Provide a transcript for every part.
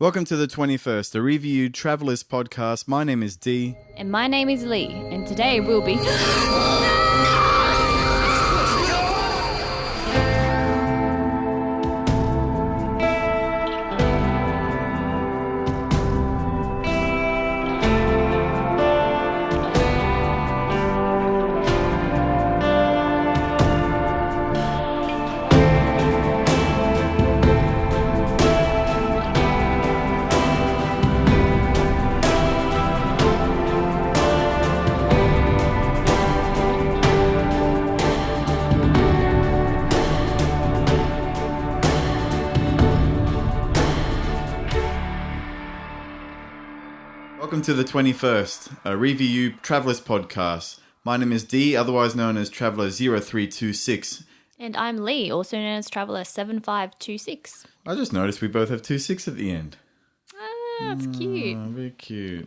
Welcome to the 21st, a Review Travelers podcast. My name is Dee. And my name is Lee, and today we'll be... Welcome to the 21st, a Review Travelers podcast. My name is Dee, otherwise known as Traveller 0326. And I'm Lee, also known as Traveller 7526. I just noticed we both have 26 at the end. Ah, that's cute. Very cute.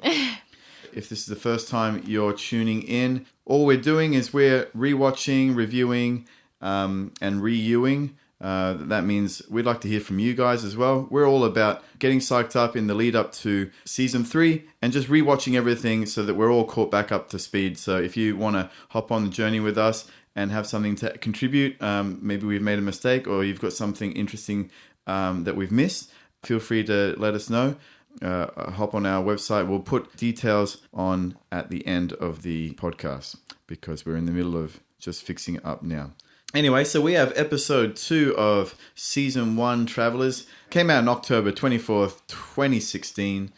If this is the first time you're tuning in, all we're doing is we're rewatching, reviewing, and reviewing. That means we'd like to hear from you guys as well. We're all about getting psyched up in the lead up to season 3 and just rewatching everything so that we're all caught back up to speed. So if you want to hop on the journey with us and have something to contribute, maybe we've made a mistake or you've got something interesting that we've missed, feel free to let us know. Hop on our website. We'll put details on at the end of the podcast because we're in the middle of just fixing it up now. Anyway, so we have episode 2 of season 1 Travelers. Came out on October 24th, 2016.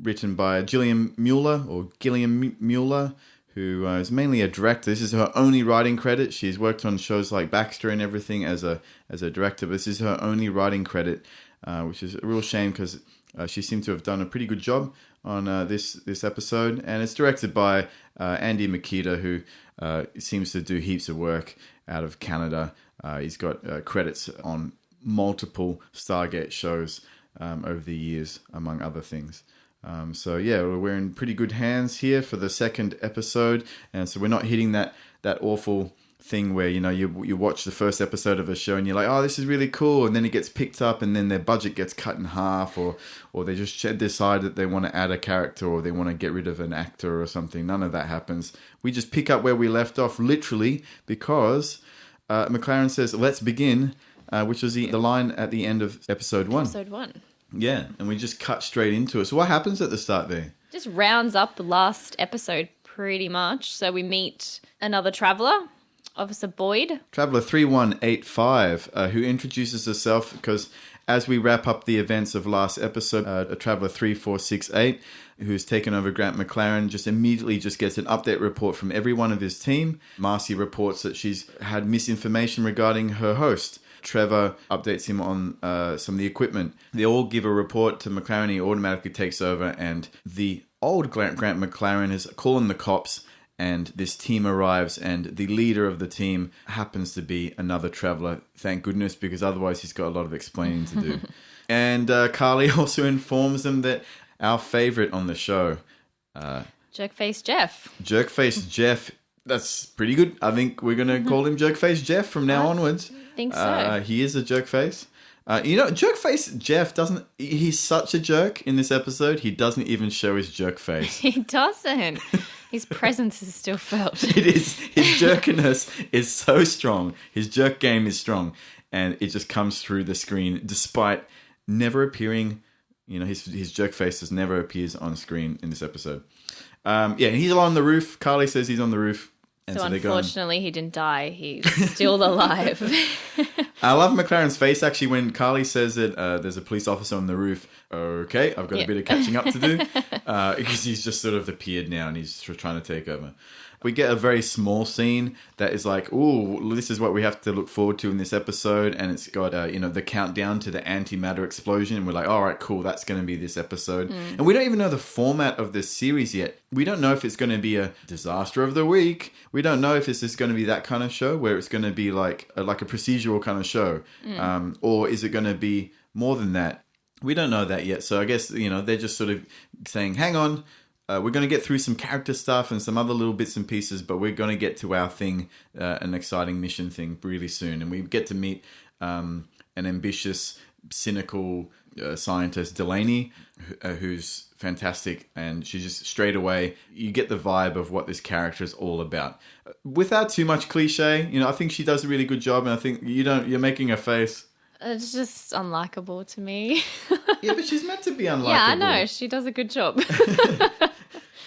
Written by Gillian Mueller, who is mainly a director. This is her only writing credit. She's worked on shows like Baxter and everything as a director, but this is her only writing credit, which is a real shame because she seemed to have done a pretty good job on this episode. And it's directed by Andy Makita, who seems to do heaps of work out of Canada. He's got credits on multiple Stargate shows over the years, among other things. So yeah, we're in pretty good hands here for the second episode, and so we're not hitting that awful thing where you watch the first episode of a show and you're like, oh, this is really cool, and then it gets picked up and then their budget gets cut in half, or they just decide that they want to add a character or they want to get rid of an actor or something. None of that happens. We just pick up where we left off, literally, because McLaren says, let's begin, which was the line at the end of episode 1. Episode 1. Yeah, and we just cut straight into it. So what happens at the start there? Just rounds up the last episode pretty much. So we meet another traveller, Officer Boyd. Traveller 3185, who introduces herself because as we wrap up the events of last episode, a Traveller 3468, who's taken over Grant McLaren, just immediately just gets an update report from every one of his team. Marcy reports that she's had misinformation regarding her host. Trevor updates him on some of the equipment. They all give a report to McLaren. He automatically takes over, and the old Grant McLaren is calling the cops, and this team arrives, and the leader of the team happens to be another traveller. Thank goodness, because otherwise he's got a lot of explaining to do. And Carly also informs them that our favourite on the show, Jerkface Jeff. Jerkface Jeff, that's pretty good. I think we're going to call him Jerkface Jeff from now onwards. I think so. He is a jerkface. Jerkface Jeff he's such a jerk in this episode, he doesn't even show his jerk face. He doesn't. His presence is still felt. It is. His jerkiness is so strong. His jerk game is strong. And it just comes through the screen despite never appearing. His jerk face just never appears on screen in this episode. He's on the roof. Carly says he's on the roof. And so unfortunately, he didn't die. He's still alive. I love McLaren's face, actually, when Carly says that there's a police officer on the roof. Okay, I've got a bit of catching up to do. Because he's just sort of appeared now and he's trying to take over. We get a very small scene that is like, ooh, this is what we have to look forward to in this episode. And it's got, the countdown to the antimatter explosion. And we're like, all right, cool, that's going to be this episode. And we don't even know the format of this series yet. We don't know if it's going to be a disaster of the week. We don't know if this is going to be that kind of show where it's going to be like a procedural kind of show. Or is it going to be more than that? We don't know that yet. So I guess, they're just sort of saying, hang on. We're going to get through some character stuff and some other little bits and pieces, but we're going to get to our thing, an exciting mission thing really soon. And we get to meet an ambitious, cynical scientist Delaney, who's fantastic, and she just straight away you get the vibe of what this character is all about, without too much cliche. I think she does a really good job, and I think you're making a face. It's just unlikable to me. Yeah, but she's meant to be unlikable. Yeah, I know. She does a good job.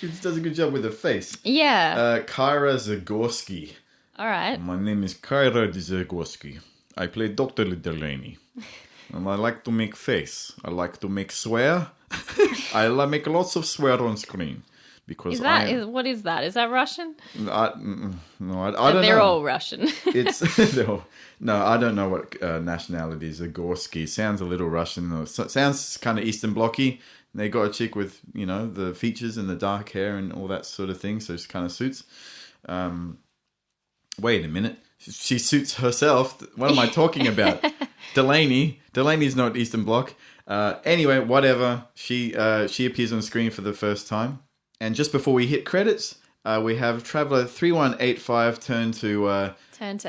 She does a good job with her face. Yeah. Kyra Zagorski. All right. My name is Kyra Zagorski. I play Dr. Delaney. And I like to make face. I like to make swear. I make lots of swear on screen. Because what is that? Is that Russian? I don't know. They're all Russian. No, I don't know what nationality is. Zagorski sounds a little Russian. Or sounds kind of Eastern Blocky. They got a chick with, the features and the dark hair and all that sort of thing. So it kind of suits. Wait a minute. She suits herself. What am I talking about? Delaney's not Eastern Bloc. Anyway, whatever. She appears on screen for the first time. And just before we hit credits, we have Traveller 3185 turn to Agent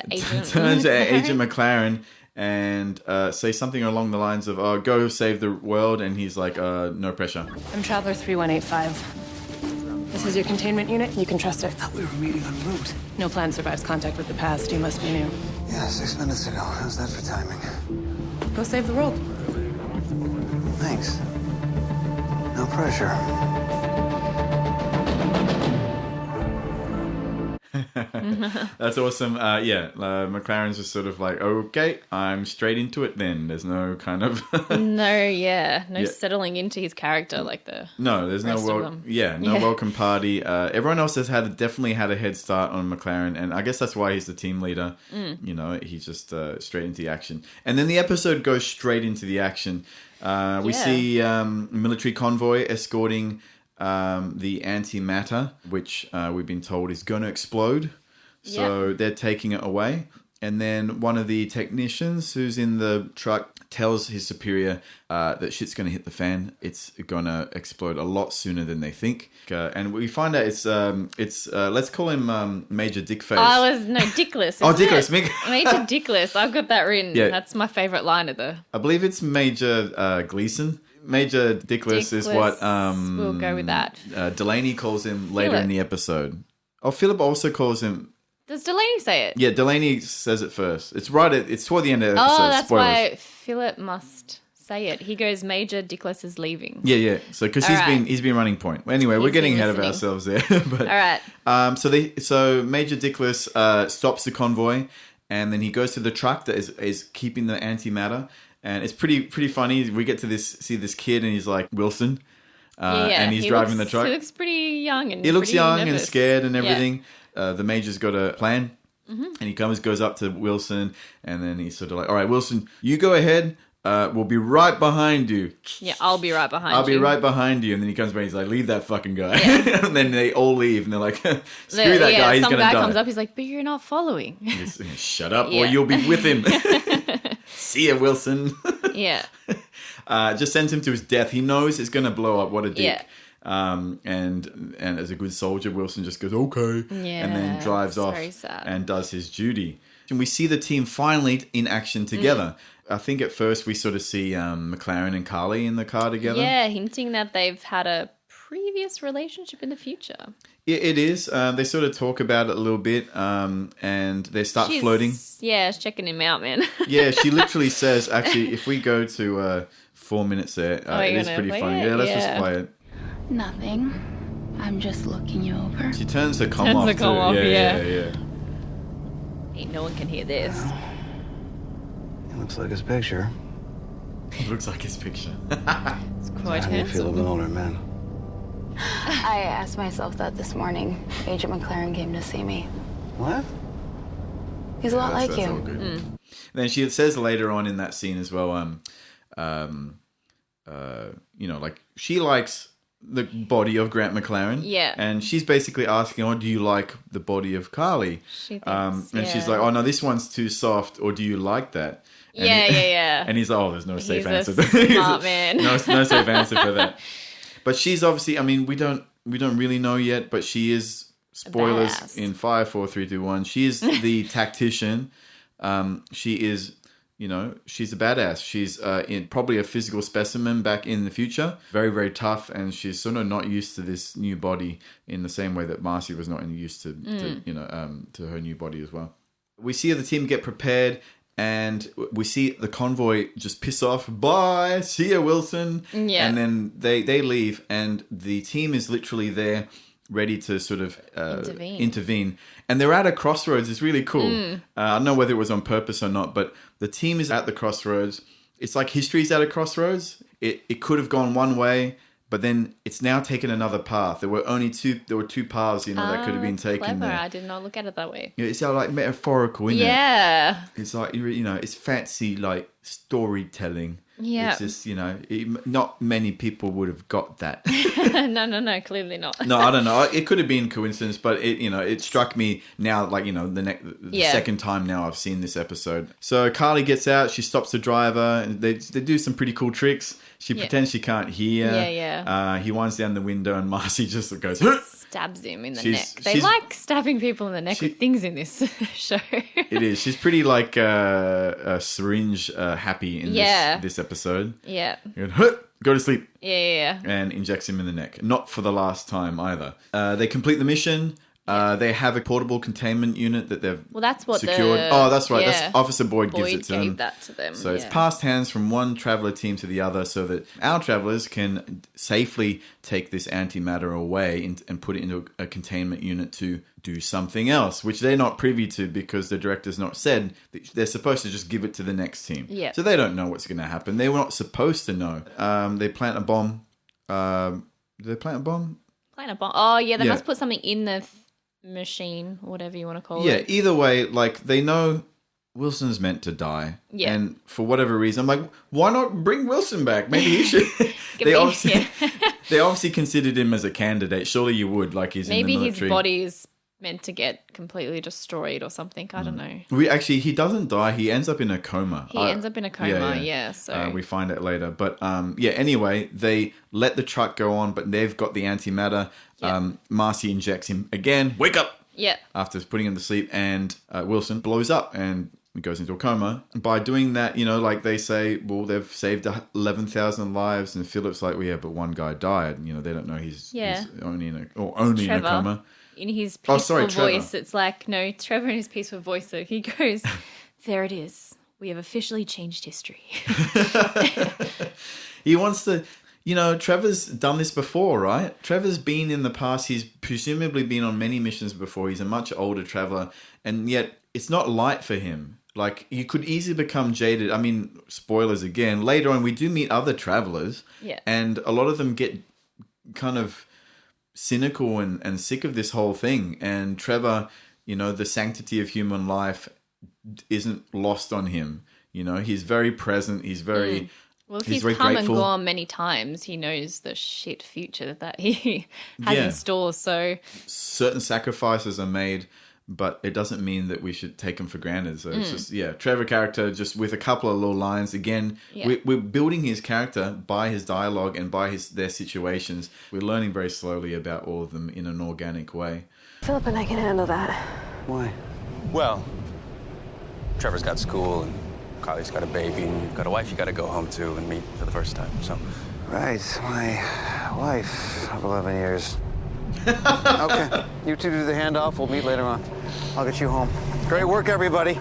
McLaren and say something along the lines of, "Oh, go save the world," and he's like, "No pressure." I'm Traveller 3185. This is your containment unit. You can trust it. I thought we were meeting en route. No plan survives contact with the past. You must be new. Yeah, 6 minutes ago. How's that for timing? Go save the world. Thanks. No pressure. That's awesome. McLaren's just sort of like, okay, I'm straight into it then. There's no kind of... No settling into his character like the there's no welcome party. Everyone else has definitely had a head start on McLaren, and I guess that's why he's the team leader. He's just straight into the action. And then the episode goes straight into the action. We see a military convoy escorting the antimatter, which we've been told is going to explode. So they're taking it away. And then one of the technicians who's in the truck tells his superior that shit's going to hit the fan. It's going to explode a lot sooner than they think. And we find out it's let's call him Major Dickface. Dickless. Dickless. Major Dickless. I've got that written. Yeah. That's my favourite line of the... I believe it's Major Gleason. Major Dickless is what... we'll go with that. Delaney calls him later in the episode. Oh, Philip also calls him... Does Delaney say it? Yeah, Delaney says it first. It's it's toward the end of the episode. Oh, that's Spoilers. why Philip must say it. He goes, Major Dickless is leaving. Yeah. So because he's been running point. Anyway, we're getting ahead of ourselves there. But, all right. So Major Dickless stops the convoy, and then he goes to the truck that is keeping the antimatter, and it's pretty funny. We get to see this kid, and he's like Wilson, and he's driving the truck. He looks pretty young and he looks young nervous. and scared and everything. Yeah. The Major's got a plan, and he goes up to Wilson, and then he's sort of like, "All right, Wilson, you go ahead. We'll be right behind you." Yeah, I'll be right behind you. I'll be right behind you. And then he comes back, he's like, "Leave that fucking guy." Yeah. And then they all leave, and they're like, "Screw that guy, he's going to die." Some guy comes up, he's like, "But you're not following." Shut up, or you'll be with him. See ya, Wilson. Yeah. Just sends him to his death. He knows it's going to blow up. What a dick. Yeah. And as a good soldier, Wilson just goes, okay, and then drives off and does his duty. And we see the team finally in action together. I think at first we sort of see McLaren and Carly in the car together. Yeah, hinting that they've had a previous relationship in the future. It is. They sort of talk about it a little bit, and they start flirting. Yeah, she's checking him out, man. Yeah, she literally says, actually, if we go to 4 minutes there, it is pretty funny. Yeah, let's just play it. Nothing. I'm just looking you over. She turns the comm off too. Yeah. Ain't no one can hear this. It looks like his picture. It looks like his picture. It's quite How do you feel of an older man? I asked myself that this morning. Agent McLaren came to see me. What? He's a lot like you. All good. Then she says later on in that scene as well, like she likes the body of Grant McLaren. Yeah. And she's basically asking, do you like the body of Carly? She thinks, and she's like, oh, no, this one's too soft, or do you like that? And yeah. And he's like, oh, there's no safe answer. Smart man. no safe answer for that. But she's obviously, I mean, we don't really know yet, but she is, spoilers, in 5, 4, 3, 2, 1. She is the tactician. She is, you know, she's a badass. She's in probably a physical specimen back in the future. Very, very tough. And she's sort of not used to this new body in the same way that Marcy was not used to to her new body as well. We see the team get prepared, and we see the convoy just piss off. Bye. See ya, Wilson. Yeah. And then they leave, and the team is literally there ready to sort of intervene. And they're at a crossroads. It's really cool. I don't know whether it was on purpose or not, but the team is at the crossroads. It's like history's at a crossroads. It could have gone one way, but then it's now taken another path. There were two paths, that could have been taken clever. there. I did not look at it that way. It's like metaphorical, isn't it? Yeah. It's like, it's fancy, like, storytelling. Yeah. It's just, not many people would have got that. No, clearly not. No, I don't know. It could have been coincidence, but it struck me now, like, the second time now I've seen this episode. So Carly gets out, she stops the driver, and they do some pretty cool tricks. She pretends she can't hear. Yeah. He winds down the window, and Marcy just goes, stabs him in the neck. They she's- like stabbing people in the neck with things in this show. It is. She's pretty like a syringe happy in this episode. Yeah. And, go to sleep. Yeah. And injects him in the neck. Not for the last time either. They complete the mission. They have a portable containment unit that they've that's what secured. That's right. That's Officer Boyd gives it to them. gave that to them. So it's passed hands from one traveler team to the other so that our travelers can safely take this antimatter away and put it into a containment unit to do something else, which they're not privy to because the director's not said. They're supposed to just give it to the next team. Yeah. So they don't know what's going to happen. They were not supposed to know. They plant a bomb. Did they plant a bomb? Plant a bomb. Oh, yeah, they must put something in the machine, whatever you want to call it. Yeah, either way, like, they know Wilson's meant to die. Yeah. And for whatever reason, I'm like, why not bring Wilson back? Maybe he should. they obviously considered him as a candidate. Surely you would, like, he's in the military. Maybe his body is meant to get completely destroyed or something. I don't know. He doesn't die. He ends up in a coma. He ends up in a coma, so... we find it later. But, anyway, they let the truck go on, but they've got the antimatter. Yeah. Marcy injects him again. Wake up! Yeah. After putting him to sleep, and Wilson blows up and goes into a coma. By doing that, like they say, well, they've saved 11,000 lives, and Philip's like, well, yeah, but one guy died. They don't know he's only in a coma. In his peaceful Trevor. voice, it's like, no, Trevor in his peaceful voice, so he goes, there it is. We have officially changed history. He wants to... Trevor's done this before, right? Trevor's been in the past. He's presumably been on many missions before. He's a much older traveler, and yet it's not light for him. Like, you could easily become jaded. I mean, spoilers again. Later on, we do meet other travelers, and a lot of them get kind of cynical and sick of this whole thing. And Trevor, the sanctity of human life isn't lost on him. He's very present. He's very... Well, if he's come grateful. And gone many times, he knows the shit future that he has in store. So certain sacrifices are made, but it doesn't mean that we should take them for granted. So it's just, Trevor character, just with a couple of little lines. Again, we're building his character by his dialogue and by their situations. We're learning very slowly about all of them in an organic way. Philip and I can handle that. Why? Well, Trevor's got school and Carly's got a baby, and you've got a wife you got to go home to and meet for the first time, so... Right, my wife of 11 years. Okay, you two do the handoff. We'll meet later on. I'll get you home. Great work, everybody.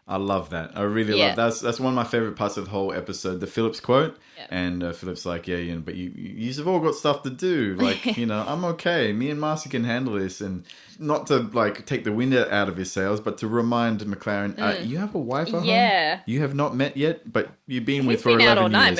I love that. I really love that. That's one of my favorite parts of the whole episode, the Phillips quote. Yeah. And Phillips like, but you've all got stuff to do. Like, I'm okay. Me and Marcy can handle this. And not to, like, take the wind out of his sails, but to remind McLaren, you have a wife at home? You have not met yet, but you've been with for 11 years. He's been out all night,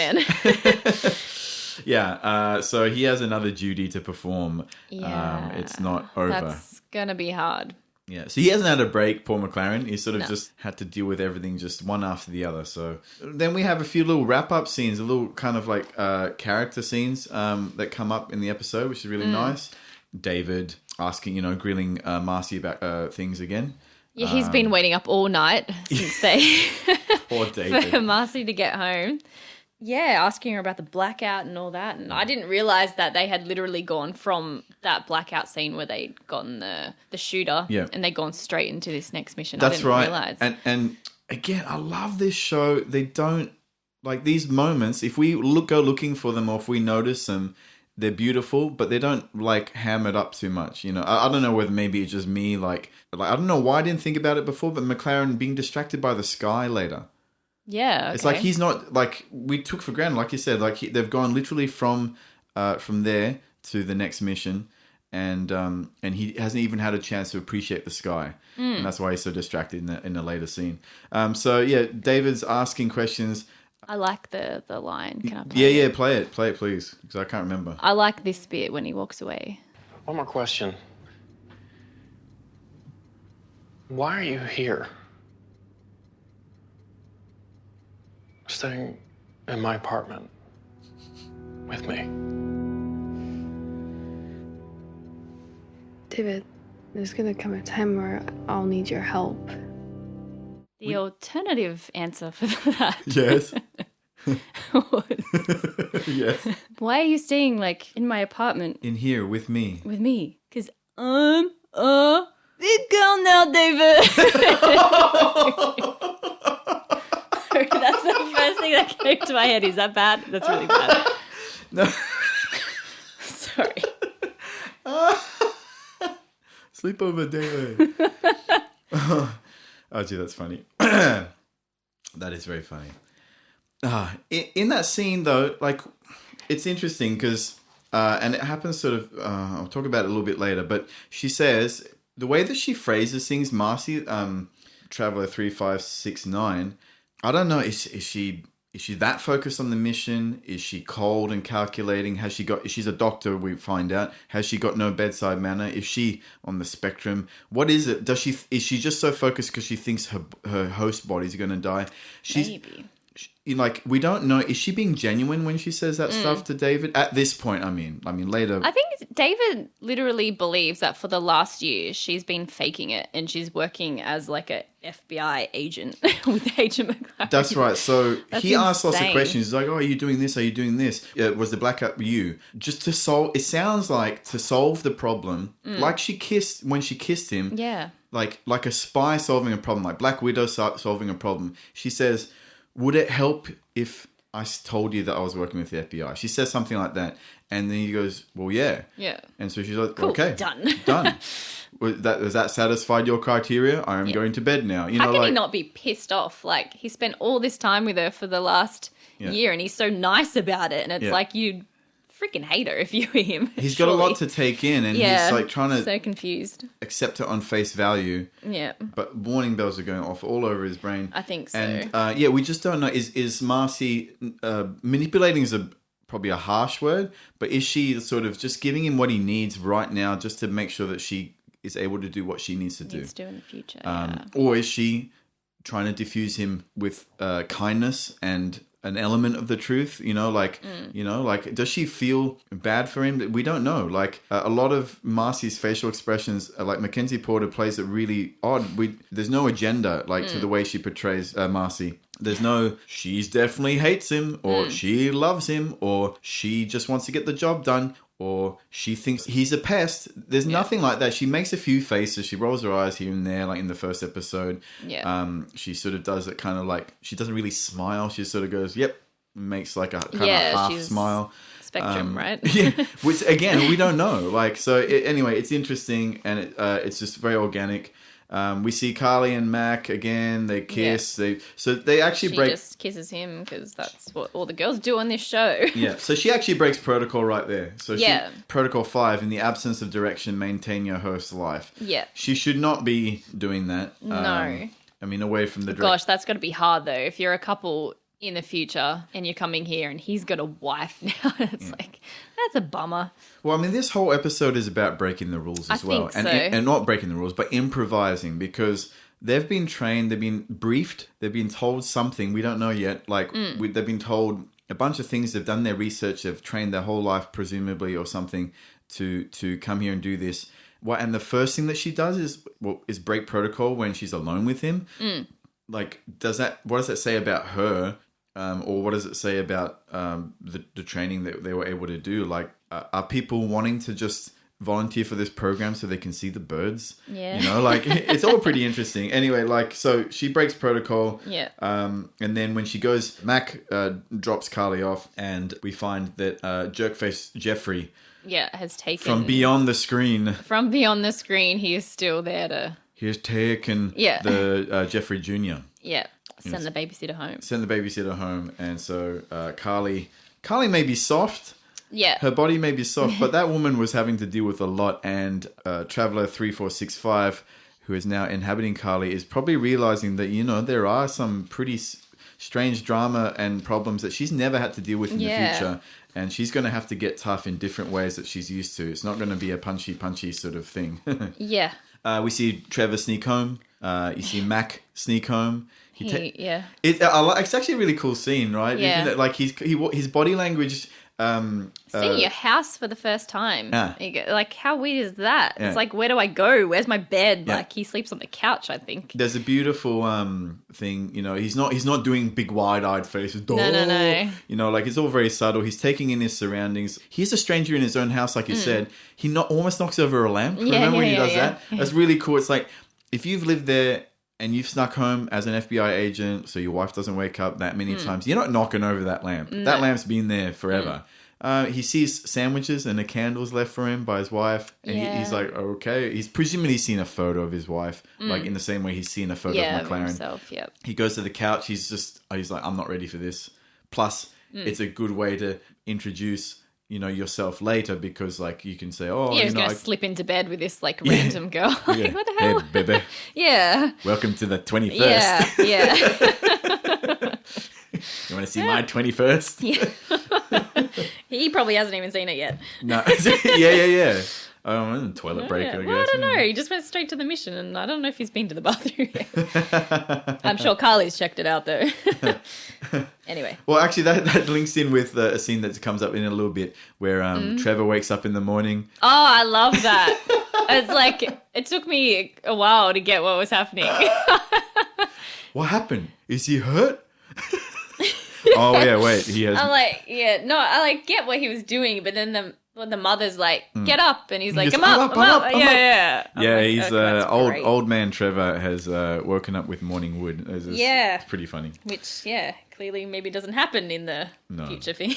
man. So he has another duty to perform. Yeah. It's not over. That's going to be hard. Yeah, so he hasn't had a break, Paul McLaren. He sort of just had to deal with everything just one after the other. So then we have a few little wrap-up scenes, a little kind of like character scenes that come up in the episode, which is really nice. David asking, grilling Marcy about things again. Yeah, he's been waiting up all night since Poor David. for Marcy to get home. Yeah, asking her about the blackout and all that. And I didn't realise that they had literally gone from that blackout scene where they'd gotten the shooter and they'd gone straight into this next mission. That's I didn't realise. And again, I love this show. They don't like these moments. If we go looking for them, or if we notice them, they're beautiful, but they don't like ham it up too much. You know, I don't know whether maybe it's just me. Like I don't know why I didn't think about it before, but McLaren being distracted by the sky later. Yeah, okay. It's like he's not like we took for granted, like you said. Like they've gone literally from there to the next mission, and he hasn't even had a chance to appreciate the sky, and that's why he's so distracted in the later scene. So yeah, David's asking questions. I like the line. Can I play it? Play it, please, because I can't remember. I like this bit when he walks away. One more question. Why are you here? Staying in my apartment with me. David, there's gonna come a time where I'll need your help. The alternative answer for that. Yes. was, Yes. why are you staying like in my apartment In here with me. with me? Because I'm a big girl now, David. Sorry, that's the first thing that came to my head. Is that bad? That's really bad. No. Sorry. Sleepover, David. Oh, gee, that's funny. That is very funny. In that scene, though, like, it's interesting because, and it happens sort of, I'll talk about it a little bit later, but she says, the way that she phrases things, Marcy, Traveler 3569, I don't know, is she that focused on the mission? Is she cold and calculating? She's a doctor, we find out. Has she got no bedside manner? Is she on the spectrum? What is it? Is she just so focused because she thinks her host body's going to die? Maybe. Like, we don't know. Is she being genuine when she says that stuff to David? At this point, I mean later. I think David literally believes that for the last year she's been faking it and she's working as like a FBI agent with Agent McLaren. That's right. So he asks lots of insane. questions. He's like, "Oh, are you doing this? Are you doing this? Was the blackout you?" Just to solve. It sounds like to solve the problem, like she kissed when she kissed him. Yeah. Like a spy solving a problem, like Black Widow solving a problem. She says, "Would it help if I told you that I was working with the FBI?" She says something like that. And then he goes, "Well, yeah." Yeah. And so she's like, Cool, "Okay. done." Has that satisfied your criteria? I am going to bed now. You How know, can like, he not be pissed off? Like, he spent all this time with her for the last year and he's so nice about it. And it's like, you'd freaking hate her if you were him. He's got a lot to take in and he's like trying to so confused. accept it on face value. Yeah. But warning bells are going off all over his brain. I think so. And we just don't know. Is Marcy manipulating is probably a harsh word, but is she sort of just giving him what he needs right now just to make sure that she is able to do what she needs to do? Needs to in the future, Or is she trying to diffuse him with kindness and an element of the truth? Does she feel bad for him? We don't know. Like, a lot of Marcy's facial expressions, like Mackenzie Porter plays it really odd. There's no agenda, to the way she portrays Marcy. There's no, she's definitely hates him, or she loves him, or she just wants to get the job done, or she thinks he's a pest. There's nothing like that. She makes a few faces. She rolls her eyes here and there, like in the first episode. Yeah. She sort of does it kind of like, she doesn't really smile. She sort of goes, yep, makes like a kind of half smile. Spectrum, right? Yeah, which again, we don't know. Anyway, it's interesting and it's just very organic. We see Carly and Mac again. They kiss. Yeah. They actually break. She just kisses him because that's what all the girls do on this show. Yeah. So she actually breaks protocol right there. So protocol 5: in the absence of direction, maintain your host's life. Yeah. She should not be doing that. No. Away from the. Gosh, that's got to be hard though. If you're a couple in the future and you're coming here and he's got a wife now, it's like, that's a bummer. Well, this whole episode is about breaking the rules as well. Think so. And not breaking the rules, but improvising, because they've been trained, they've been briefed, they've been told something, we don't know yet. They've been told a bunch of things, they've done their research, they've trained their whole life, presumably, or something, to come here and do this. And the first thing that she does is break protocol when she's alone with him. What does that say about her? Or what does it say about the training that they were able to do? Are people wanting to just volunteer for this program so they can see the birds. Yeah. You know, like it's all pretty interesting. Anyway, like so she breaks protocol. Yeah. And then when she goes, Mac drops Carly off, and we find that jerkface Jeffrey has taken from beyond the screen. From beyond the screen, he is still there to He's taken the Jeffrey Jr. Yeah. Send the babysitter home. Send the babysitter home, and so Carly may be soft. Yeah. Her body may be soft, but that woman was having to deal with a lot, and Traveler 3465, who is now inhabiting Carly, is probably realizing that, you know, there are some pretty strange drama and problems that she's never had to deal with in the future, and she's going to have to get tough in different ways that she's used to. It's not going to be a punchy sort of thing. Yeah. We see Trevor sneak home. You see Mac sneak home. It's actually a really cool scene, right? Yeah. That, like his body language. Seeing your house for the first time. Yeah. You go, like, how weird is that? Yeah. It's like, where do I go? Where's my bed? Yeah. Like, he sleeps on the couch, I think. There's a beautiful thing, you know, he's not doing big wide-eyed faces. No. You know, like it's all very subtle. He's taking in his surroundings. He's a stranger in his own house, like you said. He almost knocks over a lamp. Remember when he does that? That's really cool. It's like, if you've lived there and you've snuck home as an FBI agent so your wife doesn't wake up that many times, you're not knocking over that lamp. No. That lamp's been there forever. He sees sandwiches and a candle's left for him by his wife. And he's like, okay. He's presumably seen a photo of his wife, like in the same way he's seen a photo of McLaren. Himself, yep. He goes to the couch. He's like, I'm not ready for this. Plus, it's a good way to introduce, you know, yourself later, because like you can say, oh, he's going to slip into bed with this like random girl. Like, what the hell? Hey, baby. Yeah. Welcome to the 21st. Yeah. You want to see my 21st? Yeah. He probably hasn't even seen it yet. No. Yeah. Toilet break, I guess. Well, I don't know. He just went straight to the mission, and I don't know if he's been to the bathroom yet. I'm sure Carly's checked it out, though. Anyway. Well, actually, that links in with a scene that comes up in a little bit where Trevor wakes up in the morning. Oh, I love that. It's like, it took me a while to get what was happening. What happened? Is he hurt? Oh, yeah, wait. He has... I'm like, I get what he was doing, but then the mother's like, get up, and he's like, I'm up. Yeah. Yeah, he's old man Trevor has woken up with morning wood. It's pretty funny. Which, clearly maybe doesn't happen in the future thing.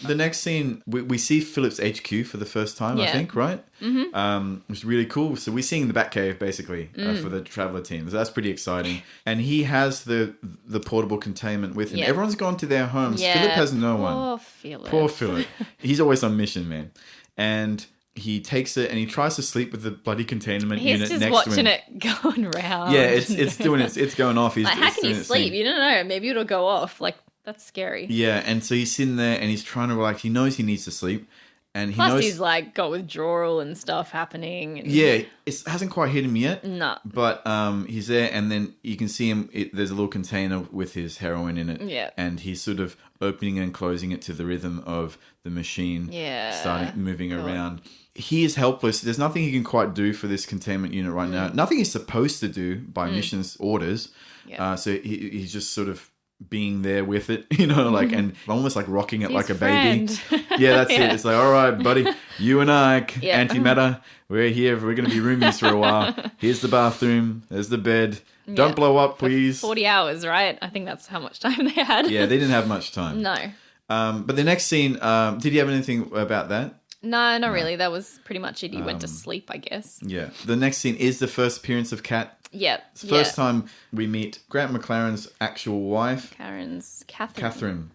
The next scene, we see Philip's HQ for the first time, I think, right? Mm-hmm. Which is really cool. So we're seeing the Batcave, basically, for the Traveler team. So that's pretty exciting. And he has the portable containment with him. Everyone's gone to their homes. Yeah. Philip has no one. Poor Philip. He's always on mission, man. And he takes it and he tries to sleep with the bloody containment unit next to him. He's just watching it going round. Yeah, it's doing it's going off. Like, how can you sleep? You don't know. Maybe it'll go off. Like, that's scary. Yeah, and so he's sitting there and he's trying to relax. He knows he needs to sleep. And Plus he's like got withdrawal and stuff happening. And... Yeah, it hasn't quite hit him yet. No. But he's there, and then you can see him. There's a little container with his heroin in it. Yeah. And he's sort of opening and closing it to the rhythm of the machine. Yeah. Starting moving around. He is helpless. There's nothing he can quite do for this containment unit right now. Nothing he's supposed to do by mission's orders. Yeah. So he's just sort of being there with it, you know, like, and almost like rocking it like a baby. Yeah, that's it. It's like, all right, buddy, you and I, antimatter, we're here. We're going to be roomies for a while. Here's the bathroom. There's the bed. Don't blow up, please. 40 hours, right? I think that's how much time they had. Yeah, they didn't have much time. No. But the next scene, did you have anything about that? No, not really. That was pretty much it. He went to sleep, I guess. Yeah. The next scene is the first appearance of Kat. Yep. It's the first time we meet Grant McLaren's actual wife. Catherine.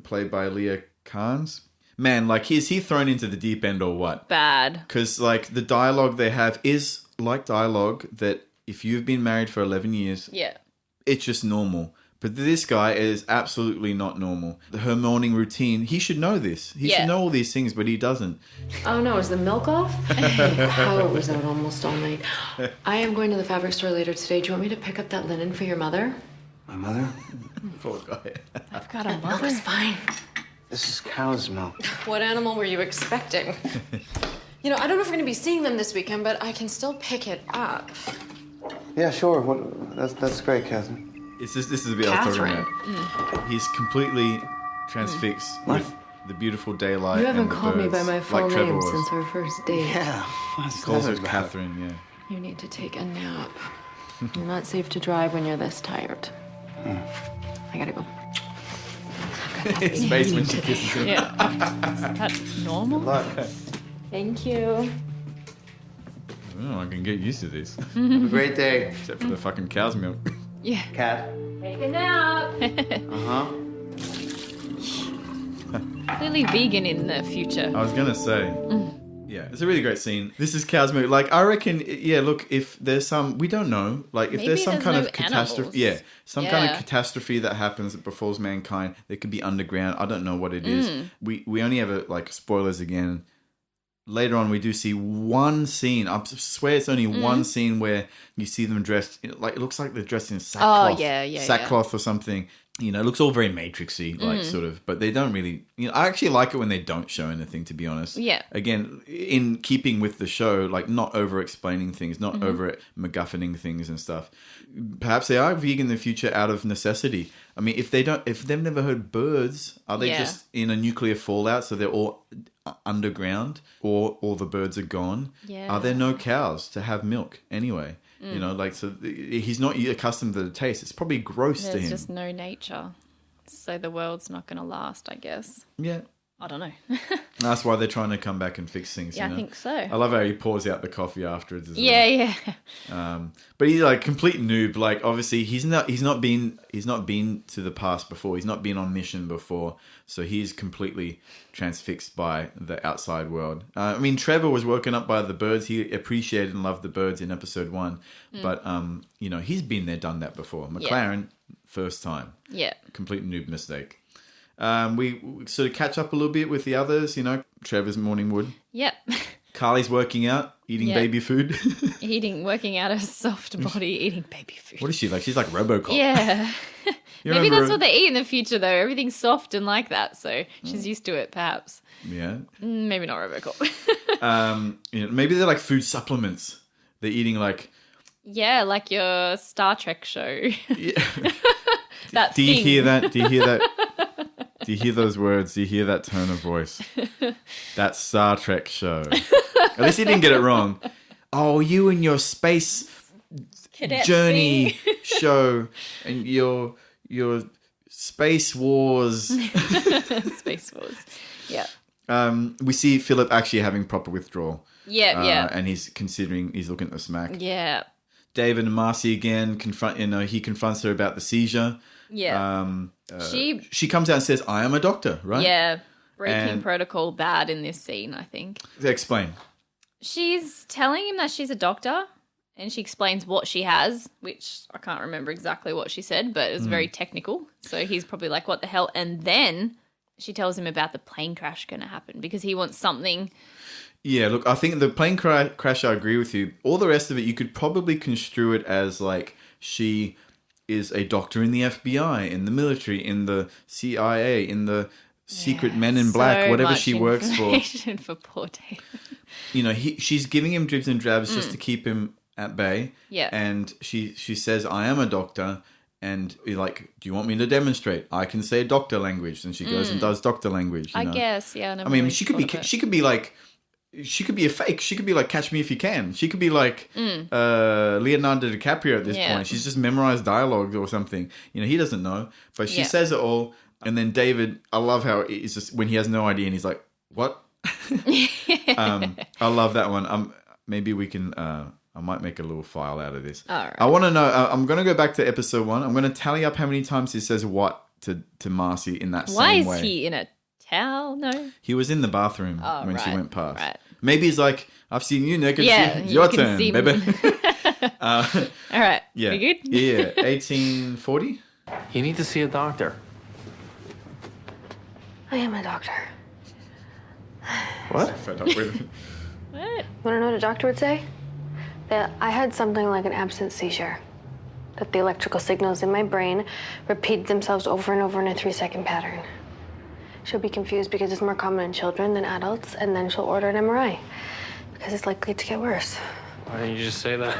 Played by Leah Carnes. Man, like, is he thrown into the deep end or what? Bad. Because, like, the dialogue they have is like dialogue that if you've been married for 11 years, it's just normal. But this guy is absolutely not normal. Her morning routine, he should know this. He should know all these things, but he doesn't. Oh no, is the milk off? The power was out almost all night. I am going to the fabric store later today. Do you want me to pick up that linen for your mother? My mother? Poor guy. I've got a mother. It's fine. This is cow's milk. What animal were you expecting? You know, I don't know if we're going to be seeing them this weekend, but I can still pick it up. Yeah, sure. That's great, Catherine. This is a bit I was talking about. He's completely transfixed the beautiful daylight. You haven't and the called me by birds, my full like Trevor name was. since our first date. Yeah. He calls her Catherine, yeah. You need to take a nap. You're not safe to drive when you're this tired. I gotta go. His face when she kisses him. Yeah. Is that normal? Thank you. Oh, I can get used to this. Have a great day. Except for the fucking cow's milk. Yeah. Cat. Take a nap. Uh-huh. Clearly vegan in the future. I was going to say... Yeah, it's a really great scene. This is cow's milk. Like, I reckon, yeah, look, if there's some... We don't know. Like, if Maybe there's some kind no of catastrophe... animals. Yeah, some kind of Yeah. catastrophe that happens that befalls mankind. It could be underground. I don't know what it is. We only have, like, spoilers again. Later on, we do see one scene. I swear it's only one scene where you see them dressed... Like, it looks like they're dressed in sackcloth. Sackcloth or something. You know, it looks all very Matrixy, like, sort of. But they don't really... You know, I actually like it when they don't show anything, to be honest. Yeah. Again, in keeping with the show, like, not over-explaining things, not over-MacGuffining things and stuff. Perhaps they are vegan in the future out of necessity. I mean, if they've never heard birds, are they just in a nuclear fallout, so they're all underground, or all the birds are gone? Yeah. Are there no cows to have milk anyway? You know, like, so he's not accustomed to the taste. It's probably gross to There's him. just no nature. So the world's not going to last, I guess. Yeah. I don't know. That's why they're trying to come back and fix things. Yeah, you know? I think so. I love how he pours out the coffee afterwards as well. Yeah. But he's like complete noob. Like, obviously he's not been to the past before. He's not been on mission before. So he's completely transfixed by the outside world. I mean, Trevor was woken up by the birds. He appreciated and loved the birds in episode 1. But you know, he's been there, done that before. McLaren, first time. Yeah. Complete noob mistake. We sort of catch up a little bit with the others, you know, Trevor's morning wood. Yep. Carly's working out, eating baby food. Working out a soft body, eating baby food. What is she like? She's like Robocop. Yeah. You Maybe remember- that's what they eat in the future, though. Everything's soft and like that, so she's used to it, perhaps. Yeah. Maybe not Robocop. You know, maybe they're like food supplements. They're eating like... Yeah, like your Star Trek show. Yeah. That Do you thing. hear that? Do you hear that? Do you hear those words? Do you hear that tone of voice? That Star Trek show. At least he didn't get it wrong. Oh, you and your space Cadet journey thing. show and your Space Wars. Space Wars. Yeah. We see Philip actually having proper withdrawal. Yeah. And he's looking at the smack. Yeah. David and Marcy again he confronts her about the seizure. Yeah. She comes out and says, "I am a doctor," right? Yeah. Breaking And- protocol bad in this scene, I think. Explain. She's telling him that she's a doctor, and she explains what she has, which I can't remember exactly what she said, but it was very technical. So he's probably like, what the hell? And then she tells him about the plane crash going to happen because he wants something. Yeah, look, I think the plane crash, I agree with you. All the rest of it, you could probably construe it as like she is a doctor in the FBI, in the military, in the CIA, in the secret Men in Black, So whatever much she works for. information for poor David. You know, she's giving him dribs and drabs just to keep him at bay. Yeah. And she says, "I am a doctor." And you're like, "Do you want me to demonstrate? I can say doctor language." And she goes and does doctor language. You I know? guess, yeah. I mean, she could be a fake. She could be like Catch Me If You Can. She could be like Leonardo DiCaprio at this point. She's just memorized dialogue or something. You know, he doesn't know, but she says it all. And then David, I love how it's just when he has no idea and he's like, "What?" I love that one. Maybe we can. I might make a little file out of this. All right. I want to know. I'm going to go back to episode 1. I'm going to tally up how many times he says "what" to Marcy in that Why same way. is he in a towel? No. He was in the bathroom when she right, went past. right. Maybe he's like, "I've seen you naked. Yeah, It's you your can turn, see baby." All right. Yeah. We good? Yeah. 1840. You need to see a doctor. I am a doctor. What? Fed up with it. What? Want to know what a doctor would say? That I had something like an absence seizure. That the electrical signals in my brain repeat themselves over and over in a 3-second pattern. She'll be confused because it's more common in children than adults, and then she'll order an MRI because it's likely to get worse. Why didn't you just say that?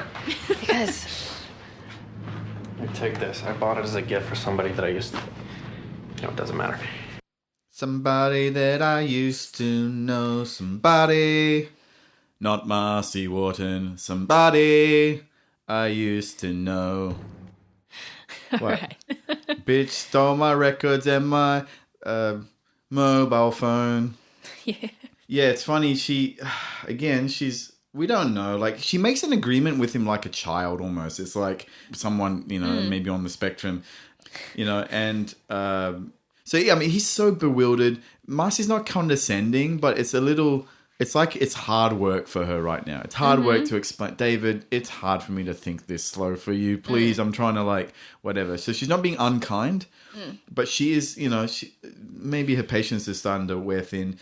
Because Here, take this. I bought it as a gift for somebody that I used to... No, it doesn't matter. Somebody that I used to know. Somebody, not Marcy Wharton. Somebody I used to know. What? Right. Bitch stole my records and my mobile phone. Yeah. Yeah, it's funny. We don't know. Like, she makes an agreement with him like a child almost. It's like someone, maybe on the spectrum, and so, yeah, I mean, he's so bewildered. Marcy's not condescending, but it's like it's hard work for her right now. It's hard work to explain, David, it's hard for me to think this slow for you. Please, I'm trying to whatever. So she's not being unkind, but she is, maybe her patience is starting to wear thin.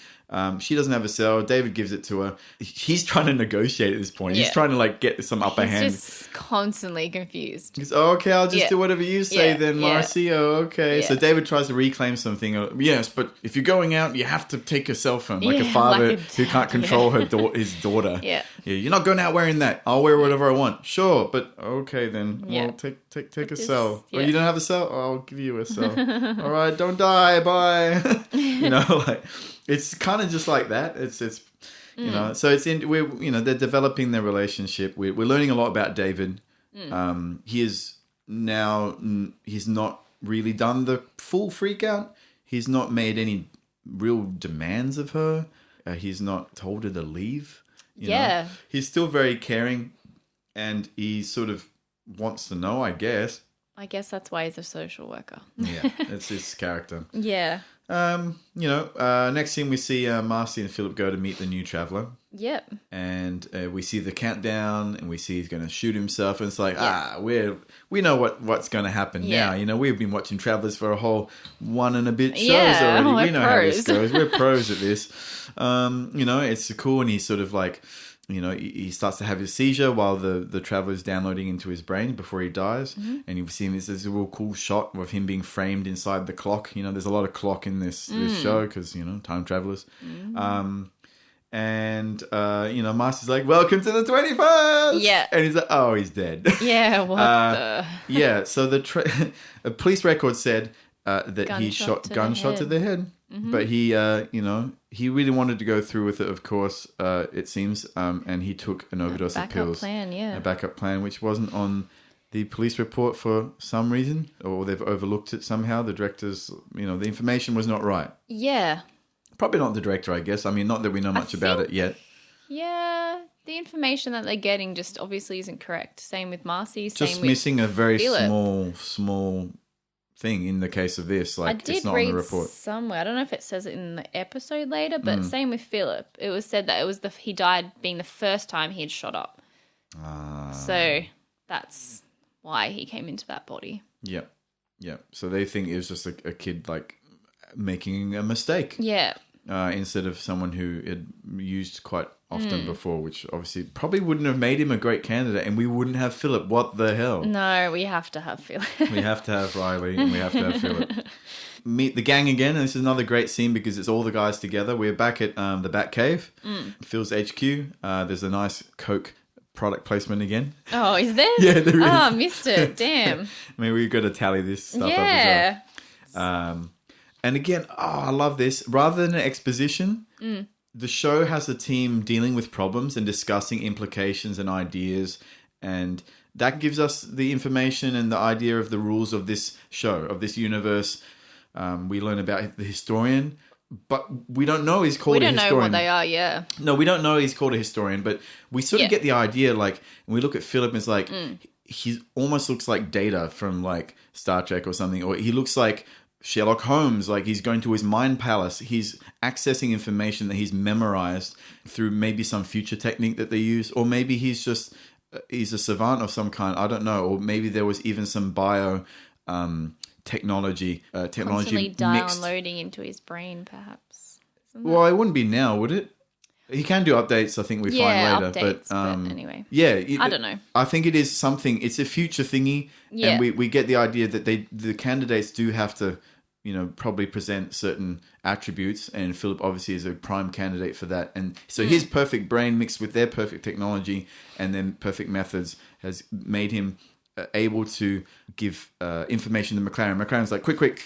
She doesn't have a cell. David gives it to her. He's trying to negotiate at this point. Yeah. He's trying to get some upper hand. He's just constantly confused. He's, okay, I'll just do whatever you say then, Marcy. Oh, okay. Yeah. So David tries to reclaim something. Yes, but if you're going out, you have to take a cell phone, like a father who can't control his daughter. Yeah. You're not going out wearing that. I'll wear whatever I want. Sure, but okay then. Well, take a cell. Yeah. Oh, you don't have a cell? Oh, I'll give you a cell. All right, don't die. Bye. It's kind of just like that. It's so it's they're developing their relationship. We're learning a lot about David. He's not really done the full freak out. He's not made any real demands of her. He's not told her to leave. You know? He's still very caring, and he sort of wants to know, I guess. I guess that's why he's a social worker. Yeah, it's his character. Yeah. Next scene we see Marcy and Philip go to meet the new traveller. Yep. And we see the countdown, and we see he's going to shoot himself. And it's like, we know what's going to happen now. We've been watching Travellers for a whole 1 and a bit shows already. We know how this goes. We're pros at this. It's cool, and he's sort of he starts to have his seizure while the Traveller's downloading into his brain before he dies. Mm-hmm. And you've seen this is a real cool shot of him being framed inside the clock. There's a lot of clock in this show because, time travelers. Mm-hmm. Marcy's like, welcome to the 21st! Yeah. And he's like, oh, he's dead. Yeah, what the... Yeah, so a police record said that he shot gunshot to the head. Mm-hmm. But he, he really wanted to go through with it, of course, it seems, and he took an overdose of pills. A backup plan, which wasn't on the police report for some reason, or they've overlooked it somehow. The director's, the information was not right. Yeah. Probably not the director, I guess. I mean, not that we know much about it yet. Yeah, the information that they're getting just obviously isn't correct. Same with Marcy. Just missing a very small thing in the case of this. It's not on the report. Somewhere. I don't know if it says it in the episode later, but same with Philip. It was said that it was he died being the first time he had shot up. So that's why he came into that body. Yep. So they think it was just a kid making a mistake. Yeah. Instead of someone who had used quite often before, which obviously probably wouldn't have made him a great candidate, and we wouldn't have Philip. What the hell? No, we have to have Philip. We have to have Riley, and we have to have Philip. Meet the gang again, and this is another great scene because it's all the guys together. We're back at the Batcave, Phil's HQ. There's a nice Coke product placement again. Oh, is there? Yeah, there is. Oh, missed it. Damn. I mean, we've got to tally this stuff up as well. And again, I love this. Rather than an exposition, the show has a team dealing with problems and discussing implications and ideas. And that gives us the information and the idea of the rules of this show, of this universe. We learn about the historian, but we don't know he's called a historian. We don't know what they are, yeah. No, we don't know he's called a historian, but we sort of get the idea, when we look at Philip, it's like, he almost looks like Data from, Star Trek or something, or he looks like Sherlock Holmes, he's going to his mind palace. He's accessing information that he's memorized through maybe some future technique that they use, or maybe he's a savant of some kind. I don't know. Or maybe there was even some bio technology constantly downloading into his brain, perhaps. Well, it wouldn't be now, would it? He can do updates, I think we find later. Updates, but anyway. Yeah. I don't know. I think it is something, it's a future thingy. Yeah. And we get the idea that the candidates do have to, probably present certain attributes, and Philip obviously is a prime candidate for that. And so his perfect brain mixed with their perfect technology and then perfect methods has made him able to give information to McLaren. McLaren's like, quick.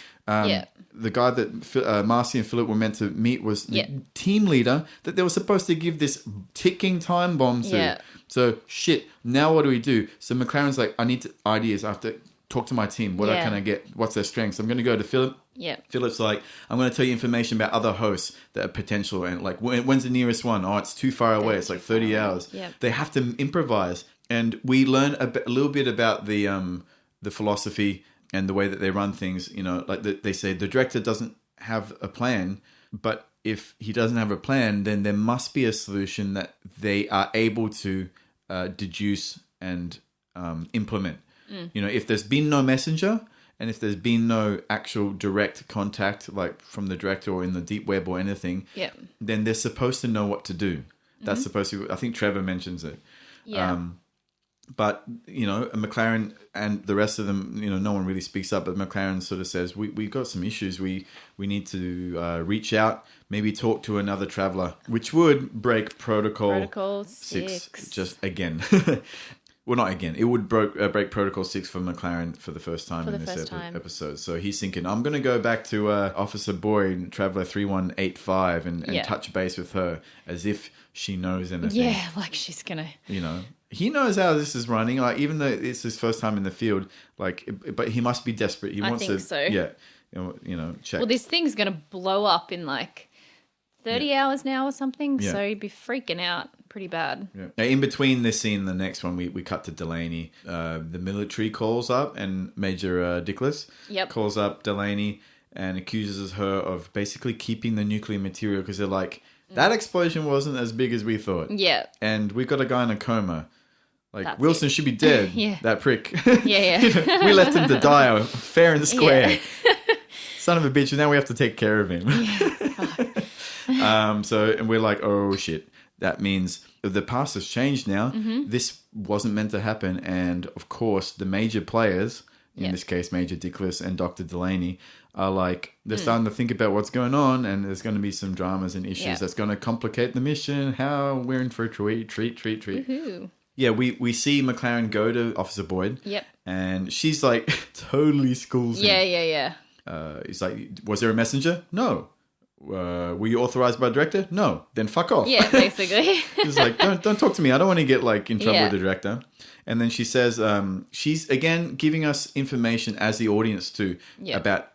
The guy that Marcy and Philip were meant to meet was the team leader that they were supposed to give this ticking time bomb to. Yeah. So, shit, now what do we do? So McLaren's like, I need ideas. I have to talk to my team. What can I get? What's their strengths? I'm going to go to Philip. Yeah. Philip's like, I'm going to tell you information about other hosts that are potential. And like, when's the nearest one? Oh, it's too far away. It's like 30 hours. Yep. They have to improvise. And we learn a little bit about the philosophy and the way that they run things. You know, like they say the director doesn't have a plan, but if he doesn't have a plan, then there must be a solution that they are able to deduce and implement. You know, if there's been no messenger and if there's been no actual direct contact, like from the director or in the deep web or anything, then they're supposed to know what to do. That's supposed to, I think Trevor mentions it. Yeah. But, you know, McLaren and the rest of them, you know, no one really speaks up. But McLaren sort of says, we've got some issues. We need to reach out, maybe talk to another traveler, which would break Protocol 6 just again. Well, not again. It would break Protocol 6 for McLaren for the first time in this episode. So he's thinking, I'm going to go back to Officer Boyd, Traveler 3185, and touch base with her as if she knows anything. Yeah, like she's going to... You know, he knows how this is running. Like, even though it's his first time in the field, like, but he must be desperate. He wants to... so. Yeah, you know, check. Well, this thing's going to blow up in like 30 hours now or something. Yeah. So he'd be freaking out pretty bad. Yeah. Now, in between this scene and the next one, we cut to Delaney. The military calls up and Major Dickless calls up Delaney and accuses her of basically keeping the nuclear material because they're like, that explosion wasn't as big as we thought. Yeah. And we've got a guy in a coma. Like, That's Wilson should be dead. That prick. Yeah. You know, we left him to die fair and square. Son of a bitch, and now we have to take care of him. And we're like, oh shit. That means the past has changed now. This wasn't meant to happen. And of course, the major players, in this case, Major Dickless and Dr. Delaney, are like, they're starting to think about what's going on. And there's going to be some dramas and issues that's going to complicate the mission. How we're in for a treat. Woohoo. Yeah, we see McLaren go to Officer Boyd. Yep. And she's like, totally schools him. Yeah. He's like, was there a messenger? No. Were you authorized by the director? No. Then fuck off. Yeah, basically. He's like, don't talk to me. I don't want to get like in trouble with the director. And then she says, she's again giving us information as the audience too about,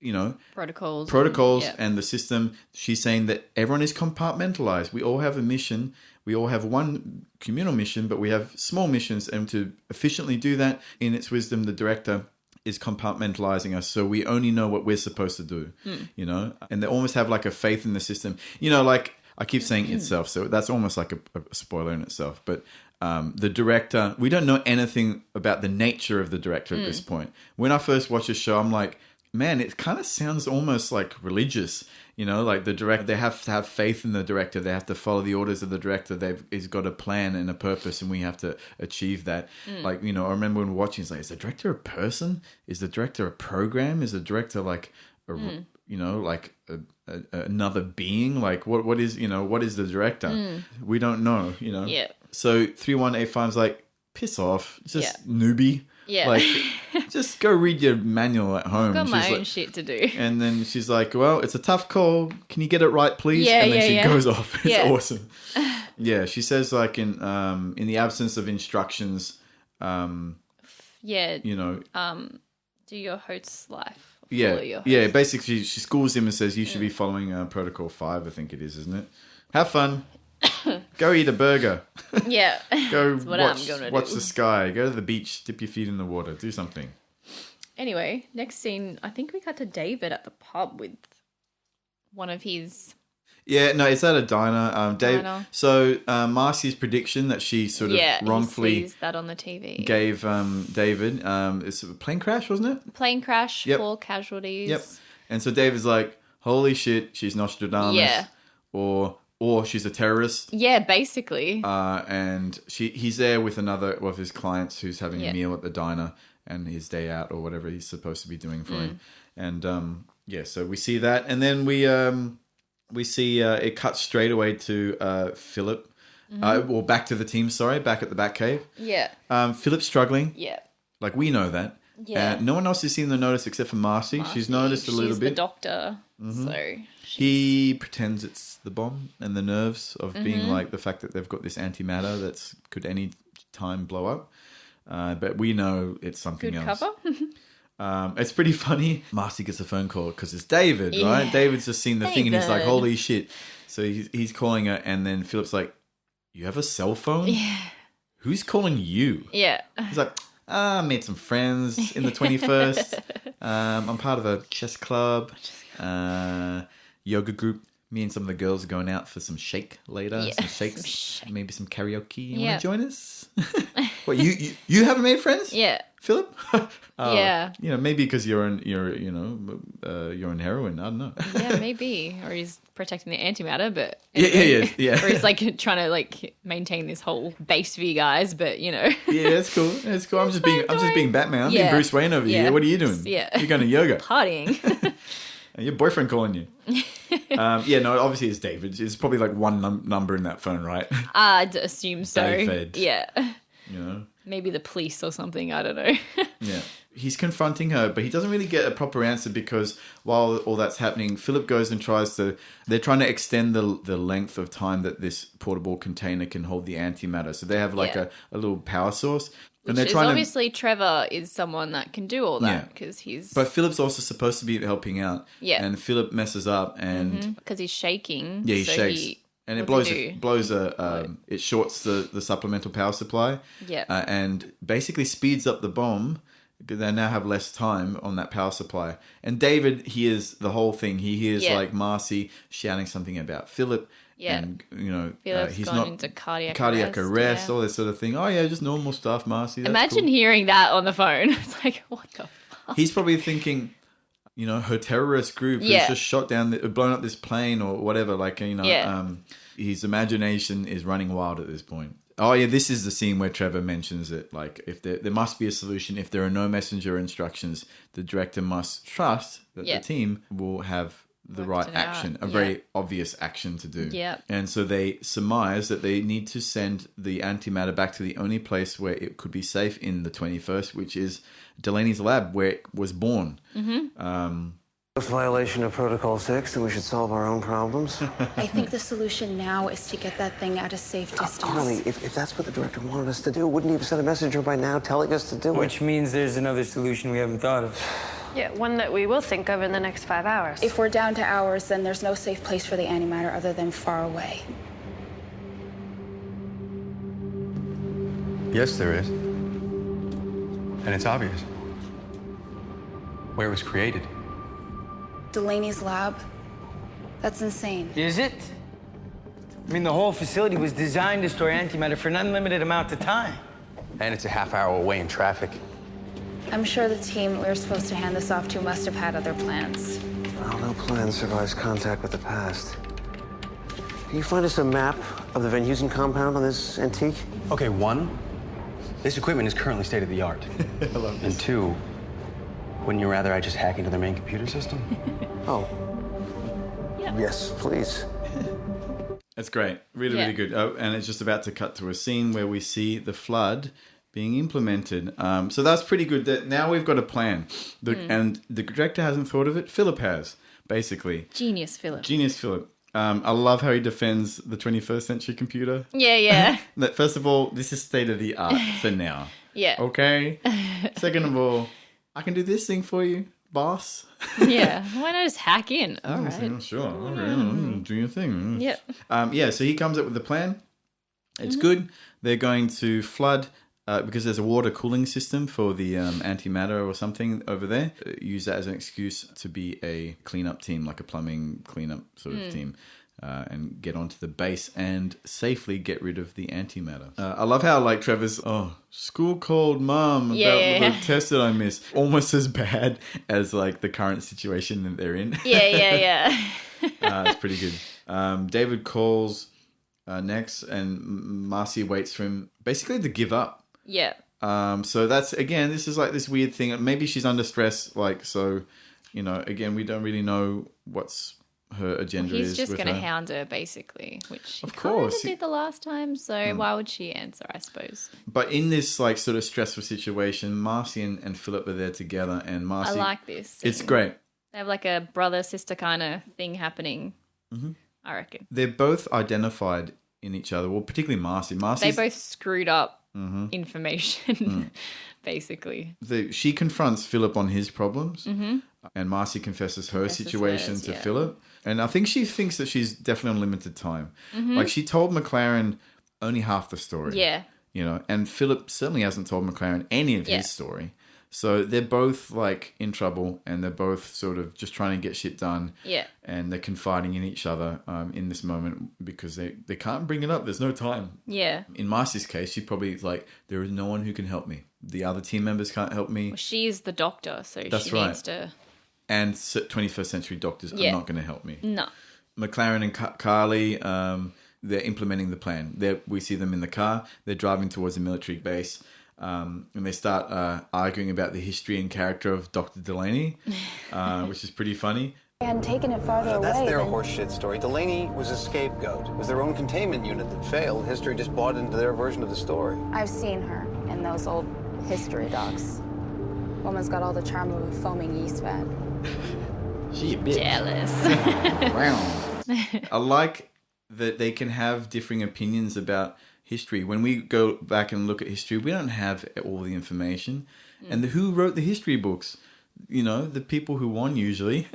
you know, protocols and the system. She's saying that everyone is compartmentalized. We all have a mission. We all have one communal mission, but we have small missions. And to efficiently do that, in its wisdom, the director is compartmentalizing us, so we only know what we're supposed to do, you know? And they almost have like a faith in the system. You know, like I keep saying itself, so that's almost like a spoiler in itself. But the director, we don't know anything about the nature of the director at this point. When I first watched the show, I'm like, man, it kind of sounds almost like religious. You know, like the director, they have to have faith in the director. They have to follow the orders of the director. He's got a plan and a purpose, and we have to achieve that. Like, you know, I remember when watching, it's like, is the director a person? Is the director a program? Is the director like, you know, like another being? Like, what is, you know, what is the director? We don't know, you know? Yeah. So 3185's like, piss off. Just newbie. Yeah. Like, just go read your manual at home. Got my She's own like, shdo. And then she's like, well, it's a tough call. Can you get it right, please? Yeah, and then she yeah. goes off. It's Yeah. awesome. Yeah, she says like in the absence of instructions, you know. Do your host's life. Yeah, Follow your host. yeah. Basically, she schools him and says, you should be following Protocol 5, I think it is, isn't it? Have fun. Go eat a burger. Yeah. Go That's what watch, I'm gonna watch do. the sky. Go to the beach. Dip your feet in the water. Do something. Anyway, next scene, I think we cut to David at the pub with one of his... Yeah, no, it's at a diner. Dave. Diner. So Marcy's prediction that she sort of wrongfully he sees that on the TV. gave David, it's a plane crash, wasn't it? Plane crash, Yep. 4 casualties. Yep. And so David's like, holy shit, she's Nostradamus. Yeah. Or she's a terrorist. Yeah, basically. And he's there with another of his clients who's having Yeah. a meal at the diner and his day out or whatever he's supposed to be doing for him. And so we see that. And then we see it cuts straight away to Philip. Or back to the team, back at the Batcave. Yeah. Philip's struggling. Yeah. Like, we know that. Yeah. No one else has seen the notice except for Marcy. She's noticed a little She's bit. the doctor, so... He pretends it's the bomb and the nerves of being like the fact that they've got this antimatter that could any time blow up. But we know it's something Good else. cover. It's pretty funny. Marcy gets a phone call because it's David, right? David's just seen the thing and he's like, holy shit. So he's calling her, and then Philip's like, you have a cell phone? Yeah. Who's calling you? Yeah. He's like, I made some friends in the 21st. I'm part of a chess club, yoga group. Me and some of the girls are going out for some shake later. Yeah, some shakes, some shake. maybe some karaoke. You Yeah. want to join us? What, you haven't made friends? Yeah. Philip? Yeah. You know, maybe because you're on heroin. I don't know. Yeah, maybe. Or he's protecting the antimatter, but... Yeah. Or he's, like, trying to, like, maintain this whole base for you guys, but, you know... Yeah, that's cool. That's cool. I'm just being Batman. I'm being Yeah. Bruce Wayne over Yeah. here. What are you doing? Yeah. You're going to yoga. Partying. Your boyfriend calling you. No, obviously it's David. It's probably like one number in that phone, right? I'd assume so. David. Yeah. You know? Maybe the police or something. I don't know. Yeah. He's confronting her, but he doesn't really get a proper answer because while all that's happening, Philip goes and they're trying to extend the length of time that this portable container can hold the antimatter. So they have like a little power source. And Which is obviously Trevor is someone that can do all that because he's... But Philip's also supposed to be helping out. Yeah. And Philip messes up and... Because he's shaking. Yeah, he so shakes. And it what blows it shorts the supplemental power supply. Yeah. And basically speeds up the bomb. They now have less time on that power supply. And David hears the whole thing. He hears like Marcy shouting something about Philip. Yeah. And, you know, Philip's he's gone not into cardiac arrest, yeah. all this sort of thing. Oh, yeah, just normal stuff, Marcy. That's Imagine cool. hearing that on the phone. It's like, what the fuck? He's probably thinking, you know, her terrorist group has just shot down, blown up this plane or whatever. Like, you know, his imagination is running wild at this point. Oh, yeah, this is the scene where Trevor mentions it. Like, if there must be a solution. If there are no messenger instructions, the director must trust that the team will have the right action, a very obvious action to do. Yeah. And so they surmise that they need to send the antimatter back to the only place where it could be safe in the 21st, which is Delaney's lab, where it was born. Violation of Protocol 6, that we should solve our own problems. I think the solution now is to get that thing at a safe distance. Carly, if that's what the director wanted us to do, wouldn't he have sent a messenger by now telling us to do it? Which means there's another solution we haven't thought of. Yeah, one that we will think of in the next 5 hours. If we're down to hours, then there's no safe place for the antimatter other than far away. Yes, there is. And it's obvious. Where it was created. Delaney's lab? That's insane. Is it? I mean, the whole facility was designed to store antimatter for an unlimited amount of time. And it's a half hour away in traffic. I'm sure the team we were supposed to hand this off to must have had other plans. Well, no plan survives contact with the past. Can you find us a map of the Van Heusen compound on this antique? Okay, 1, this equipment is currently state of the art. And 2, wouldn't you rather I just hack into their main computer system? Oh. Yes, please. That's great. Really, really good. Oh, and it's just about to cut to a scene where we see the flood being implemented. So that's pretty good. That now we've got a plan. And the director hasn't thought of it. Philip has, basically. Genius Philip. Genius Philip. I love how he defends the 21st century computer. Yeah. That first of all, this is state of the art for now. Yeah. Okay? Second of all, I can do this thing for you, boss. Yeah. Why not just hack in? All right. Sure. Okay. Do your thing. Yep. So he comes up with a plan. It's good. They're going to flood because there's a water cooling system for the antimatter or something over there. Use that as an excuse to be a cleanup team, like a plumbing cleanup sort of team. And get onto the base and safely get rid of the antimatter. I love how like Trevor's, school called mom about the test that I missed. Almost as bad as like the current situation that they're in. Yeah. It's pretty good. David calls next and Marcy waits for him basically to give up. Yeah. So that's, again, this is like this weird thing. Maybe she's under stress. Like, so, you know, again, we don't really know what's her agenda is. He's just with going to her. hound her, basically, which he Of course. kind of did the last time. So why would she answer, I suppose? But in this like sort of stressful situation, Marcy and Philip are there together, and I Marcy. like this. It's scene. great. They have like a brother-sister kind of thing happening, I reckon. They're both identified in each other. Well, particularly Marcy. They both screwed up information, basically. She confronts Philip on his problems, and Marcy confesses her situation hers, to yeah. Philip. And I think she thinks that she's definitely on limited time. Like, she told McLaren only half the story. Yeah. You know, and Philip certainly hasn't told McLaren any of Yeah. his story. So they're both, like, in trouble, and they're both sort of just trying to get shit done. Yeah. And they're confiding in each other in this moment because they can't bring it up. There's no time. Yeah. In Marcy's case, she probably is like, there is no one who can help me. The other team members can't help me. Well, she is the doctor, so That's she right. needs to... And 21st century doctors Yeah. are not going to help me. No. McLaren and Carly, they're implementing the plan. We see them in the car. They're driving towards a military base. And they start arguing about the history and character of Dr. Delaney, which is pretty funny. I hadn't taken it farther away. That's their than- horseshit story. Delaney was a scapegoat. It was their own containment unit that failed. History just bought into their version of the story. I've seen her in those old history docs. Woman's got all the charm of a foaming yeast vat. She a bitch. Jealous. I like that they can have differing opinions about history. When we go back and look at history, we don't have all the information. And who wrote the history books? You know, the people who won usually.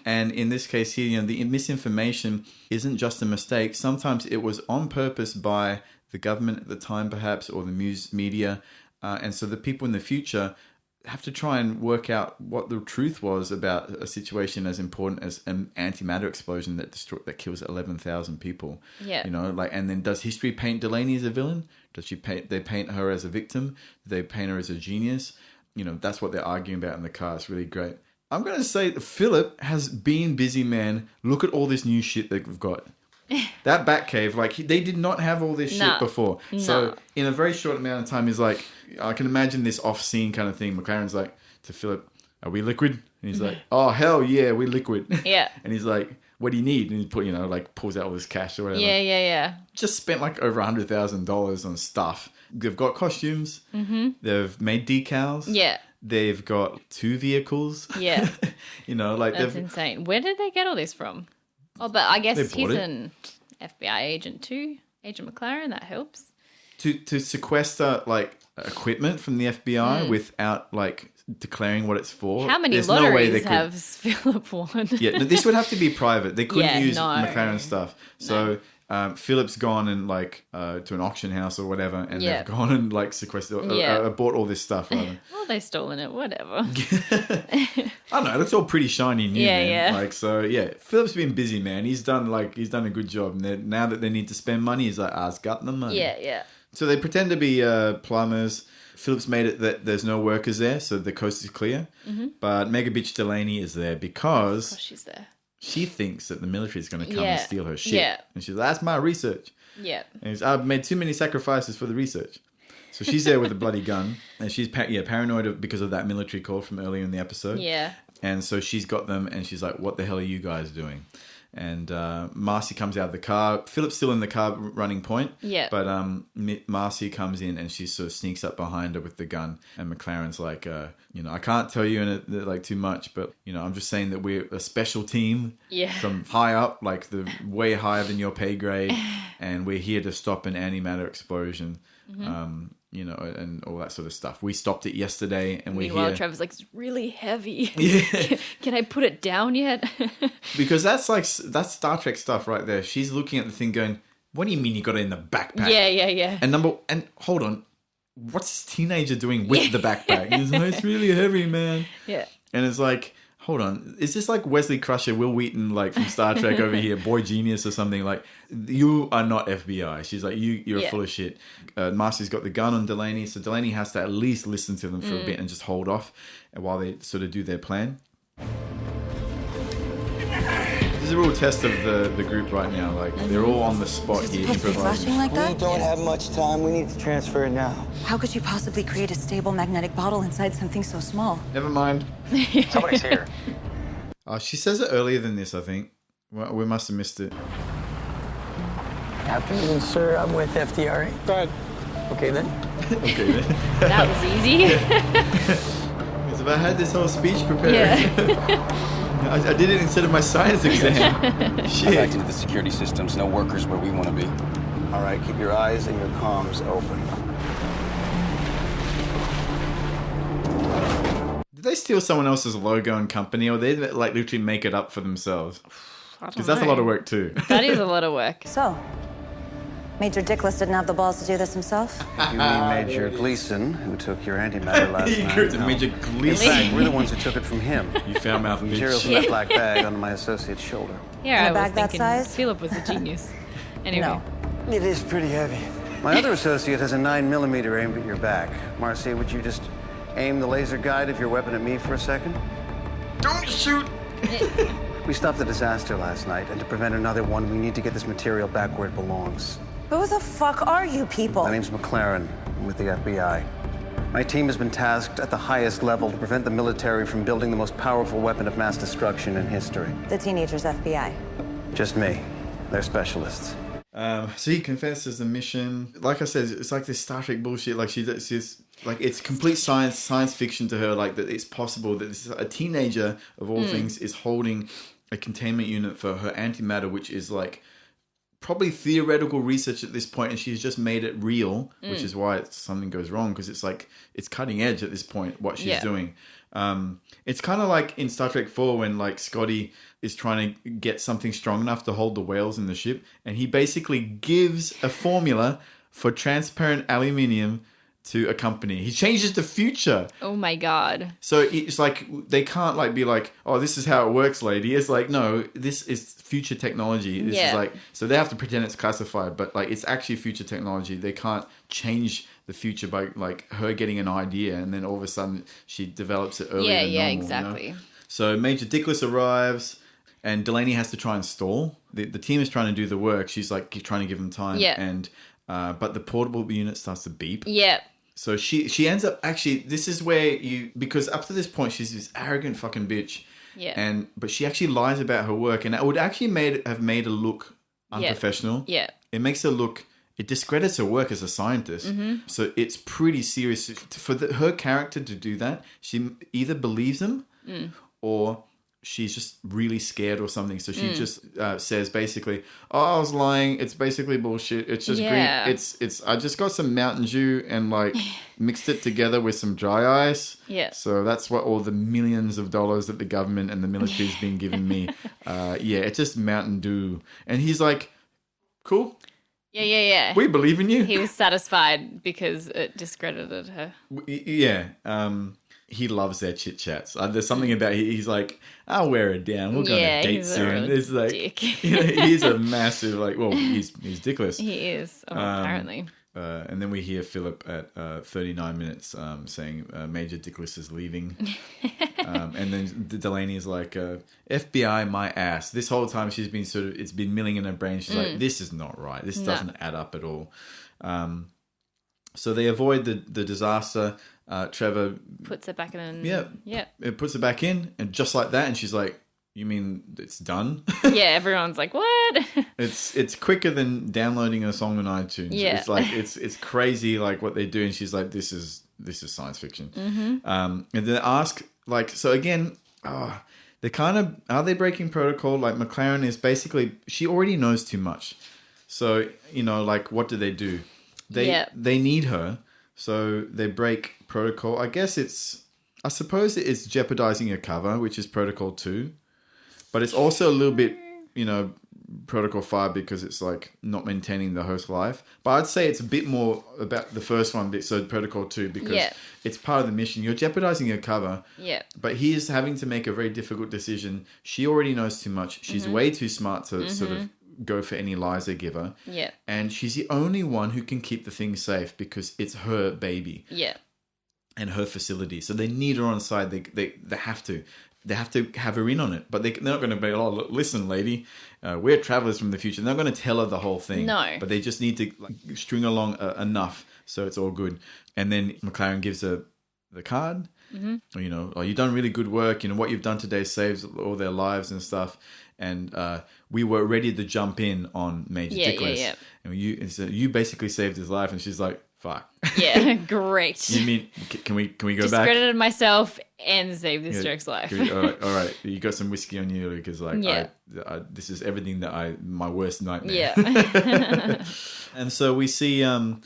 And in this case here, you know, the misinformation isn't just a mistake. Sometimes it was on purpose by the government at the time, perhaps, or the media. And so the people in the future have to try and work out what the truth was about a situation as important as an antimatter explosion that kills 11,000 people. Yeah. You know, like, and then does history paint Delaney as a villain? Does they paint her as a victim? Do they paint her as a genius? You know, that's what they're arguing about in the car. It's really great. I'm going to say that Philip has been busy, man. Look at all this new shit that we've got. That Batcave, like, they did not have all this shit before. So in a very short amount of time, he's like, I can imagine this off-scene kind of thing. McLaren's like to Philip, are we liquid? And he's like, oh, hell yeah, we're liquid. Yeah. And he's like, what do you need? And he pulls out all this cash or whatever. Yeah. Just spent like over $100,000 on stuff. They've got costumes. They've made decals. Yeah. They've got 2 vehicles. Yeah. You know, like That's insane. Where did they get all this from? Oh, but I guess They he's bought it. an FBI agent too. Agent McLaren, that helps. to sequester like equipment from the FBI without like declaring what it's for. How many There's lotteries no way they could, have Philip won? Yeah, no, this would have to be private. They couldn't Yeah, use no. McLaren stuff. So Philip's gone and like to an auction house or whatever, and Yeah. they've gone and like sequestered, Yeah. bought all this stuff. Rather. Well, they've stolen it, whatever. I don't know. It looks all pretty shiny new, Yeah, man. yeah. Like, so yeah, Philip's been busy, man. He's done a good job. And now that they need to spend money, he's like, I've got the money. Yeah. So they pretend to be plumbers. Philip's made it that there's no workers there, so the coast is clear. Mm-hmm. But Mega Bitch Delaney is there because She's there. she thinks that the military is going to come and Yeah. steal her shit. Yeah. And she's like, that's my research. Yeah. And I've made too many sacrifices for the research. So she's there with a bloody gun, and she's paranoid because of that military call from earlier in the episode. Yeah. And so she's got them, and she's like, what the hell are you guys doing? And Marcy comes out of the car. Philip's still in the car running point. Yeah. But Marcy comes in, and she sort of sneaks up behind her with the gun. And McLaren's like, I can't tell you like too much, but, I'm just saying that we're a special team from high up, like the way higher than your pay grade. And we're here to stop an antimatter explosion. Mm-hmm. And all that sort of stuff. We stopped it yesterday, and we're Meanwhile, here. Trevor's like, it's really heavy. Yeah. Can I put it down yet? Because that's Star Trek stuff right there. She's looking at the thing going, what do you mean you got it in the backpack? Yeah. And hold on, what's this teenager doing with the backpack? He's like, it's really heavy, man. Yeah. And it's like, hold on, is this like Wesley Crusher, Will Wheaton, like from Star Trek over here, Boy Genius or something? Like, you are not FBI. She's like, you're full of shit. Marcy's got the gun on Delaney, so Delaney has to at least listen to them for a bit and just hold off while they sort of do their plan. This is a real test of the group right now. Like, they're all on the spot here. Flashing like that? We don't have much time. We need to transfer it now. How could you possibly create a stable magnetic bottle inside something so small? Never mind. Somebody's here. She says it earlier than this, I think. Well, we must have missed it. Afternoon, sir. I'm with FDRA. Go ahead. Okay, then. Okay, then. That was easy. Because if I had this whole speech prepared, I did it instead of my science exam. Shit. Back into the security systems. No workers where we want to be. All right, keep your eyes and your comms open. Did they steal someone else's logo and company, or they like literally make it up for themselves? Because that's a lot of work too. That is a lot of work. So, Major Dickless didn't have the balls to do this himself? You mean Major Gleason, who took your antimatter last night? You're the Major In Gleason. fact, we're the ones who took it from him. You foul mouth Materials bitch. in that black bag under my associate's shoulder. Yeah, In I a was bag that thinking size? Philip was a genius. Anyway. No. It is pretty heavy. My other associate has a 9mm aimed at your back. Marcia, would you just aim the laser guide of your weapon at me for a second? Don't shoot. We stopped the disaster last night, and to prevent another one, we need to get this material back where it belongs. Who the fuck are you people? My name's McLaren. I'm with the FBI. My team has been tasked at the highest level to prevent the military from building the most powerful weapon of mass destruction in history. The teenagers' FBI. Just me. They're specialists. So he confesses the mission. Like I said, it's like this Star Trek bullshit. Like she's like, it's complete science fiction to her. Like that it's possible that this, a teenager of all things is holding a containment unit for her antimatter, which is like probably theoretical research at this point, and she's just made it real, which is why something goes wrong, because it's like it's cutting edge at this point what she's doing. It's kind of like in Star Trek 4 when like Scotty is trying to get something strong enough to hold the whales in the ship, and he basically gives a formula for transparent aluminium to a company. He changes the future. Oh my god. So it's like they can't like be like, oh, this is how it works, lady. It's like, no, this is future technology. This is like, so they have to pretend it's classified, but like it's actually future technology. They can't change the future by like her getting an idea and then all of a sudden she develops it earlier than normal, exactly. You know? So Major Dickless arrives and Delaney has to try and stall. The team is trying to do the work. She's like trying to give them time. Yeah. And but the portable unit starts to beep. Yeah. So she ends up actually, this is where because up to this point she's this arrogant fucking bitch. Yeah. But she actually lies about her work, and it would actually have made her look unprofessional. Yeah. It makes her look, it discredits her work as a scientist. Mm-hmm. So it's pretty serious for her character to do that. She either believes him or she's just really scared or something. So she just says basically, oh, I was lying. It's basically bullshit. It's just green. It's I just got some Mountain Dew and like mixed it together with some dry ice. Yeah. So that's what all the millions of dollars that the government and the military's been giving me. It's just Mountain Dew. And he's like, cool. Yeah. We believe in you. He was satisfied because it discredited her. Yeah. He loves their chit chats. There's something about he's like, I'll wear it down. We'll go on a date he's soon. a real It's like dick. he's a massive he's Dickless. He is apparently. And then we hear Philip at 39 minutes saying Major Dickless is leaving. And then Delaney is like, FBI, my ass. This whole time she's been it's been milling in her brain. She's like, this is not right. This doesn't add up at all. So they avoid the disaster. Trevor puts it back in. Yeah. It puts it back in, and just like that, and she's like, you mean it's done? Yeah, everyone's like, what? It's quicker than downloading a song on iTunes. Yeah. It's like it's crazy like what they do, and she's like, this is science fiction. And then ask like, so again, they kind of, are they breaking protocol? Like McLaren is basically, she already knows too much. So, like what do? They need her. So they break protocol. I suppose it's jeopardizing your cover, which is protocol 2. But it's also a little bit, protocol 5 because it's like not maintaining the host life. But I'd say it's a bit more about the first one, so protocol 2, because it's part of the mission. You're jeopardizing your cover. Yeah. But he is having to make a very difficult decision. She already knows too much. She's way too smart to sort of go for any lies they give her. Yeah. And she's the only one who can keep the thing safe because it's her baby. Yeah. And her facility. So they need her on side. They have to. They have to have her in on it. But they're not going to be, oh, listen, lady, we're travelers from the future. They're not going to tell her the whole thing. No. But they just need to string along enough so it's all good. And then McLaren gives her the card. Or, you know, you've done really good work. You know, what you've done today saves all their lives and stuff. And we were ready to jump in on Major Dickless. Yeah. And so you basically saved his life. And she's like, fuck. Yeah, great. You mean, can we go back? Discredited myself and saved this jerk's life. All right. You got some whiskey on you because this is everything that my worst nightmare. Yeah. And so we see in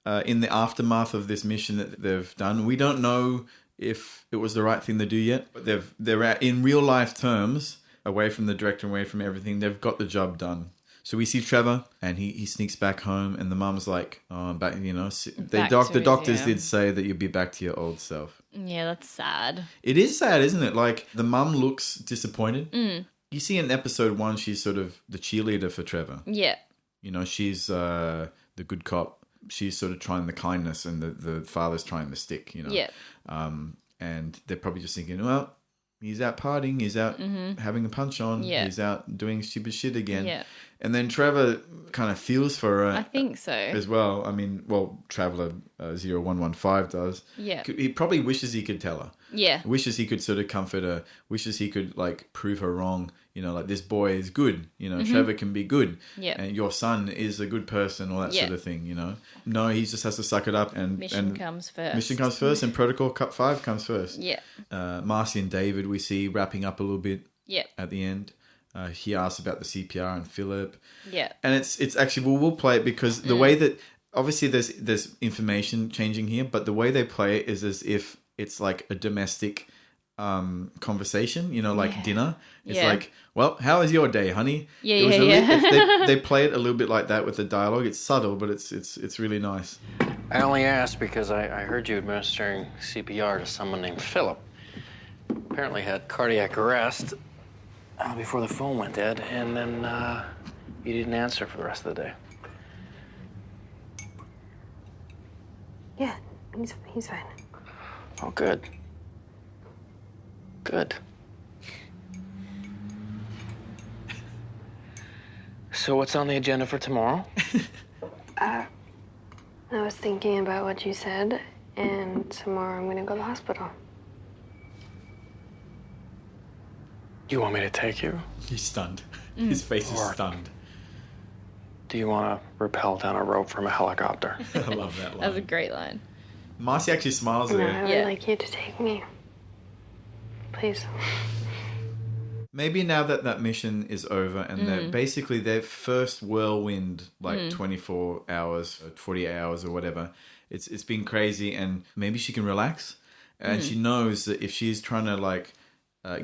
the aftermath of this mission that they've done, we don't know if it was the right thing to do yet, but they're in real life terms, away from the director, away from everything, they've got the job done. So we see Trevor, and he sneaks back home, and the mum's like, "Oh, I'm back." You know, the doctors did say that you'll be back to your old self. Yeah, that's sad. It is sad, isn't it? Like, the mum looks disappointed. You see in episode 1, she's sort of the cheerleader for Trevor. Yeah. You know, she's the good cop. She's sort of trying the kindness, and the father's trying the stick. You know. Yeah. And they're probably just thinking, well, he's out partying, he's out having a punch on, he's out doing stupid shit again. Yeah. And then Trevor kind of feels for her. I think so. As well. I mean, well, Traveller 0115 does. Yeah. He probably wishes he could tell her. Yeah. Wishes he could sort of comfort her. Wishes he could, like, prove her wrong. You know, like, this boy is good. You know, Trevor can be good. Yeah. And your son is a good person, all that sort of thing, you know. No, he just has to suck it up. And Mission comes first. Mission comes first, and Protocol Cut 5 comes first. Yeah. Marcy and David we see wrapping up a little bit at the end. He asks about the CPR and Philip. Yeah. And it's actually, we'll play it because the way that, obviously there's information changing here, but the way they play it is as if it's like a domestic conversation, you know, like dinner. It's like, well, how was your day, honey? They play it a little bit like that with the dialogue. It's subtle, but it's really nice. I only asked because I heard you administering CPR to someone named Philip. Apparently had cardiac arrest before the phone went dead, and then you didn't answer for the rest of the day. Yeah, he's fine. Oh, good. Good. So what's on the agenda for tomorrow? I was thinking about what you said, and tomorrow I'm gonna go to the hospital. You want me to take you? He's stunned. His face is stunned. Do you want to rappel down a rope from a helicopter? I love that line. That was a great line. Marcy actually smiles No, there. I would like you to take me. Please. Maybe now that mission is over and that basically their first whirlwind, like 24 hours, 48 hours or whatever, it's been crazy, and maybe she can relax. And she knows that if she's trying to like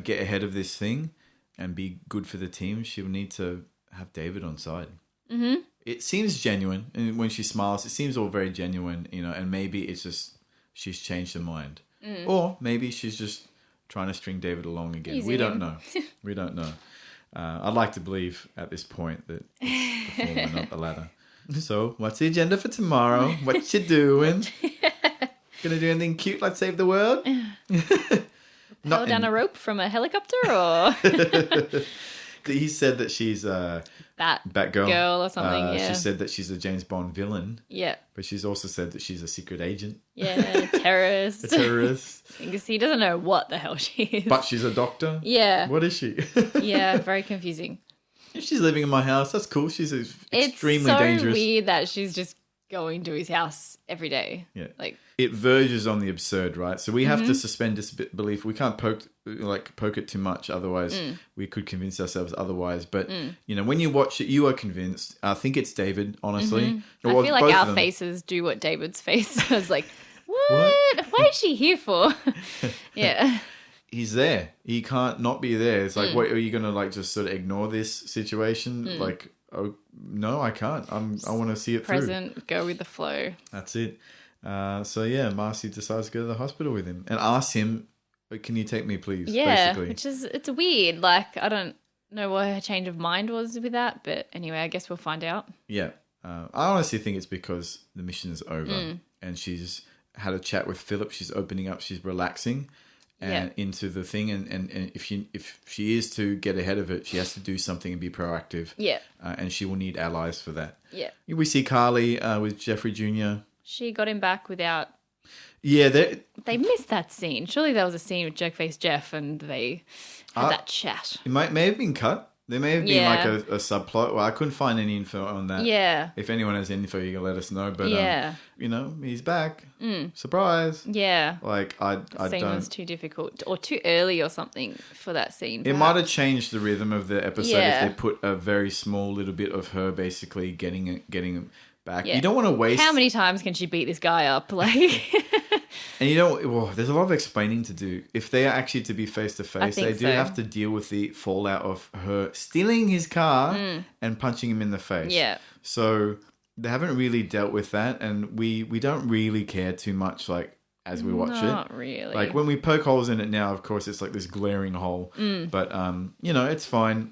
get ahead of this thing and be good for the team, she'll need to have David on side. Mm-hmm. It seems genuine, and when she smiles, it seems all very genuine, you know. And maybe it's just she's changed her mind, or maybe she's just trying to string David along again. We don't know. We don't know. I'd like to believe at this point that it's the former, not the latter. So, what's the agenda for tomorrow? What you doing? Gonna do anything cute like save the world? Held down a rope from a helicopter, or he said that she's Batgirl girl or something. She said that she's a James Bond villain. Yeah, but she's also said that she's a secret agent. Yeah, terrorist. A terrorist. Because he doesn't know what the hell she is. But she's a doctor. Yeah. What is she? Yeah, very confusing. If she's living in my house, that's cool. She's extremely dangerous. It's so weird that she's just going to his house every day. Yeah. Like, it verges on the absurd, right? So we have to suspend disbelief. We can't poke it too much, otherwise we could convince ourselves otherwise. But you know, when you watch it, you are convinced. I think it's David, honestly. I feel like our faces do what David's face was like. What? Why is she here for? Yeah. He's there. He can't not be there. It's like, what are you going to like just sort of ignore this situation? Like, oh no, I can't. I want to see it Present, go with the flow. That's it. So yeah, Marcy decides to go to the hospital with him and asks him, "Can you take me, please?" Yeah, basically. it's weird. Like, I don't know what her change of mind was with that, but anyway, I guess we'll find out. Yeah, I honestly think it's because the mission is over and she's had a chat with Philip. She's opening up. She's relaxing. And into the thing, and if she is to get ahead of it, she has to do something and be proactive. Yeah, and she will need allies for that. Yeah, we see Carly with Jeffrey Jr. She got him back without. Yeah, They missed that scene. Surely there was a scene with Jerkface Jeff and they had that chat. it may have been cut. There may have been like a subplot. Well, I couldn't find any info on that. Yeah. If anyone has info, you can let us know. But he's back. Surprise. Yeah. Like I scene don't. was too difficult or too early or something for that scene. It might have changed the rhythm of the episode Yeah. if they put a very small little bit of her basically getting him back. Yeah. You don't want to waste. How many times can she beat this guy up? Like, and you don't. Well, there's a lot of explaining to do. If they are actually to be face to face, they do have to deal with the fallout of her stealing his car and punching him in the face. Yeah. So they haven't really dealt with that, and we don't really care too much. Like as we watch it, not really. Like when we poke holes in it now, of course, it's like this glaring hole. But it's fine.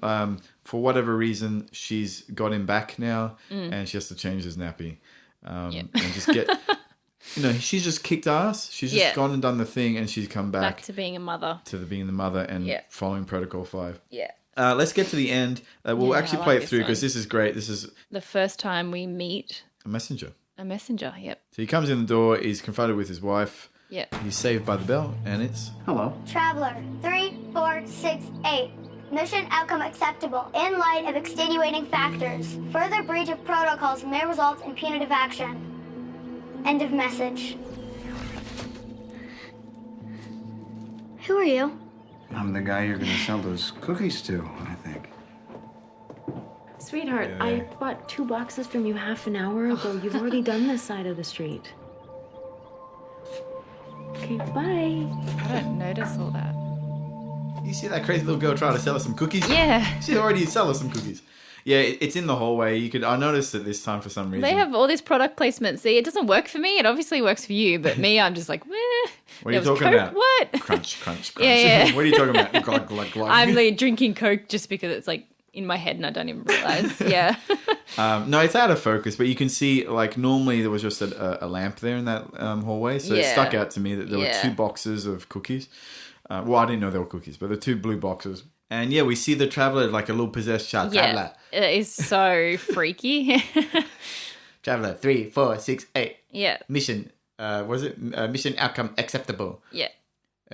For whatever reason, she's got him back now, and she has to change his nappy, and just get. She's just kicked ass. She's just gone and done the thing, and she's come back to being a mother. To being the mother and following Protocol 5. Yeah. Let's get to the end. We'll actually play it through this because this is great. This is the first time we meet a messenger. A messenger, yep. So he comes in the door, he's confronted with his wife. Yep. He's saved by the bell, and it's... Hello. Traveler 3468. Mission outcome acceptable in light of extenuating factors. Further breach of protocols may result in punitive action. End of message. Who are you? I'm the guy you're going to sell those cookies to, I think. Sweetheart, I bought 2 boxes from you half an hour ago. You've already done this side of the street. Okay, bye. I don't notice all that. You see that crazy little girl trying to sell us some cookies? Yeah. She already sell us some cookies. Yeah, it's in the hallway. I noticed it this time for some reason. They have all this product placement. See, it doesn't work for me. It obviously works for you, but me, I'm just like, meh. What are you talking about? What? Crunch, crunch, crunch. Yeah. What are you talking about? Glug, glug, glug. I'm like drinking Coke just because it's like in my head and I don't even realize. Yeah. No, it's out of focus, but you can see, like, normally there was just a lamp there in that hallway, so it stuck out to me that there were 2 boxes of cookies. Well, I didn't know they were cookies, but the 2 blue boxes. And we see the traveler like a little possessed child. Yeah, Traveler. it is so freaky. Traveler 3468. Yeah. Mission. Mission outcome acceptable. Yeah.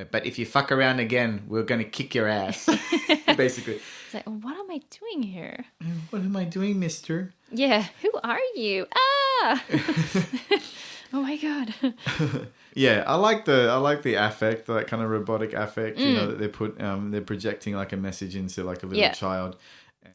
But if you fuck around again, we're gonna kick your ass. Basically. It's like, what am I doing here? What am I doing, mister? Yeah. Who are you? Ah. Oh my god. Yeah, I like the affect, that kind of robotic affect, that they put. They're projecting like a message into like a little child,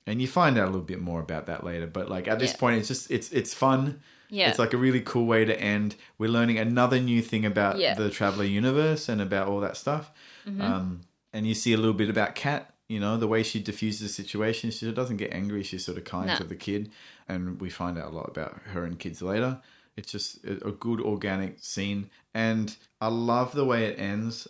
and you find out a little bit more about that later. But like at this point, it's just it's fun. Yeah, it's like a really cool way to end. We're learning another new thing about the Traveler universe and about all that stuff. Mm-hmm. And you see a little bit about Kat. The way she diffuses the situation. She doesn't get angry. She's sort of kind to the kid, and we find out a lot about her and kids later. It's just a good organic scene. And I love the way it ends.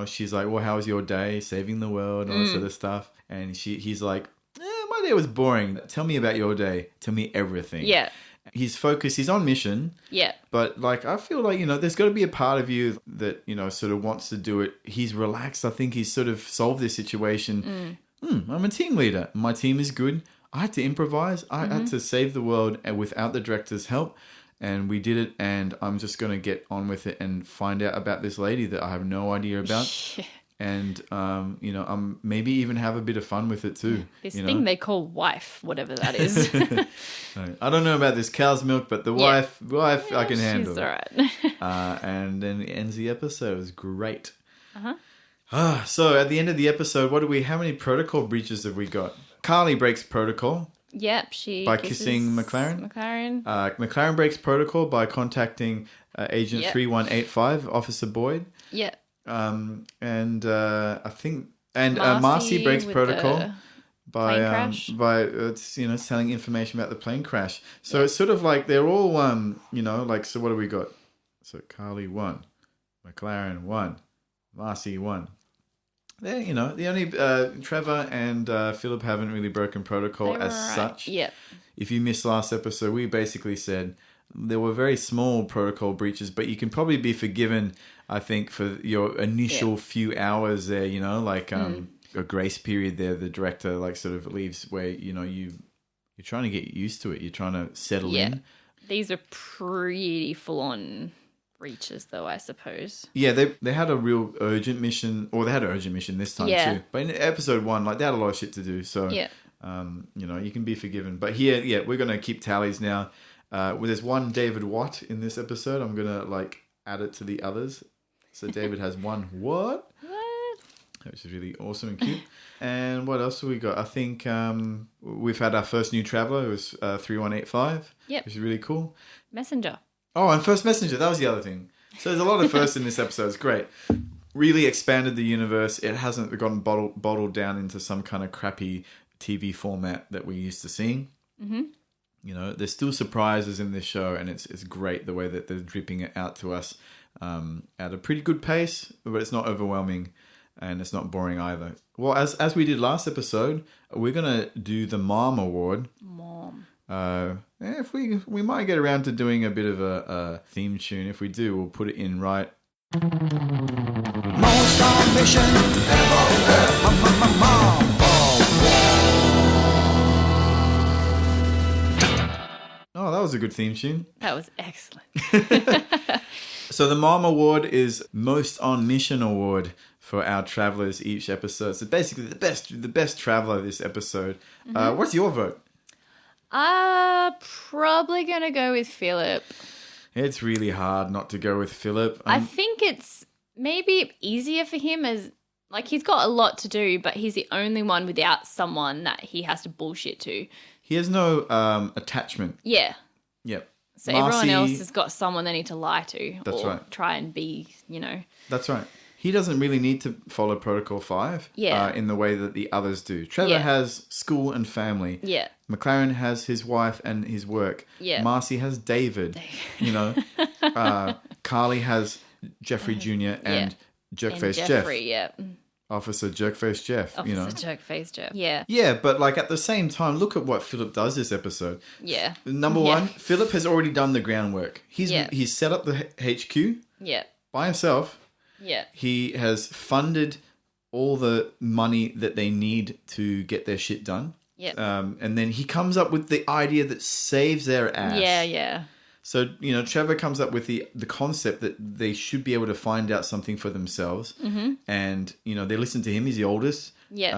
She's like, well, how was your day? Saving the world and all that sort of stuff. And he's like, my day was boring. Tell me about your day. Tell me everything. Yeah. He's focused. He's on mission. Yeah. But like, I feel like, there's got to be a part of you that, sort of wants to do it. He's relaxed. I think he's sort of solved this situation. I'm a team leader. My team is good. I had to improvise. I had to save the world without the director's help. And we did it. And I'm just going to get on with it and find out about this lady that I have no idea about. And, I'm maybe even have a bit of fun with it too. This thing they call wife, whatever that is. I don't know about this cow's milk, but the wife I can handle. She's all right. And then it ends the episode. It was great. So at the end of the episode, how many protocol breaches have we got? Carly breaks protocol. Yep, she by kissing McLaren. McLaren breaks protocol by contacting Agent 3185, Officer Boyd. Yep. And I think Marcy breaks protocol by telling information about the plane crash. So it's sort of like they're all so what do we got? So Carly 1, McLaren 1, Marcy 1. The only Trevor and Philip haven't really broken protocol as such. Yeah. If you missed last episode, we basically said there were very small protocol breaches, but you can probably be forgiven, I think, for your initial few hours there. A grace period there. The director sort of leaves where you're trying to get used to it. You're trying to settle in. These are pretty full on reaches, though, I suppose. Yeah, they had a real urgent mission, or they had an urgent mission this time too. But in episode 1, like, they had a lot of shit to do, so you know, you can be forgiven. But here, we're gonna keep tallies now. Well, there's one David Watt in this episode. I'm gonna like add it to the others. So David has one what? Which is really awesome and cute. And what else have we got? I think we've had our first new traveler. It was 3185. Yep. Which is really cool. Messenger. Oh, and First Messenger. That was the other thing. So there's a lot of firsts in this episode. It's great. Really expanded the universe. It hasn't gotten bottled down into some kind of crappy TV format that we're used to seeing. Mm-hmm. You know, there's still surprises in this show, and it's great the way that they're dripping it out to us at a pretty good pace, but it's not overwhelming. And it's not boring either. Well, as we did last episode, we're gonna do the Mom Award. Mom. If we might get around to doing a bit of a theme tune. If we do, we'll put it in right. Most on mission. Oh, that was a good theme tune. That was excellent. So the Mom Award is Most on Mission Award for our travelers each episode. So basically the best traveler this episode. Mm-hmm. What's your vote? Probably going to go with Philip. It's really hard not to go with Philip. I think it's maybe easier for him as, like, he's got a lot to do, but he's the only one without someone that he has to bullshit to. He has no attachment. Yeah. Yep. So everyone else has got someone they need to lie to. That's or right. Try and be, you know. That's right. He doesn't really need to follow Protocol 5 in the way that the others do. Trevor has school and family. Yeah. McLaren has his wife and his work. Yeah. Marcy has David. You know. Carly has Jeffrey Jr. and Jerkface Jeff. Jeffrey, yeah. Officer Jerkface Jeff, you know. Officer Jerkface Jeff. Yeah. Yeah, but like at the same time, look at what Philip does this episode. Yeah. Number one, Philip has already done the groundwork. He's set up the HQ by himself. Yeah. He has funded all the money that they need to get their shit done. Yeah. And then he comes up with the idea that saves their ass. Yeah. So, you know, Trevor comes up with the concept that they should be able to find out something for themselves. Mm-hmm. And, you know, they listen to him. He's the oldest. Yeah.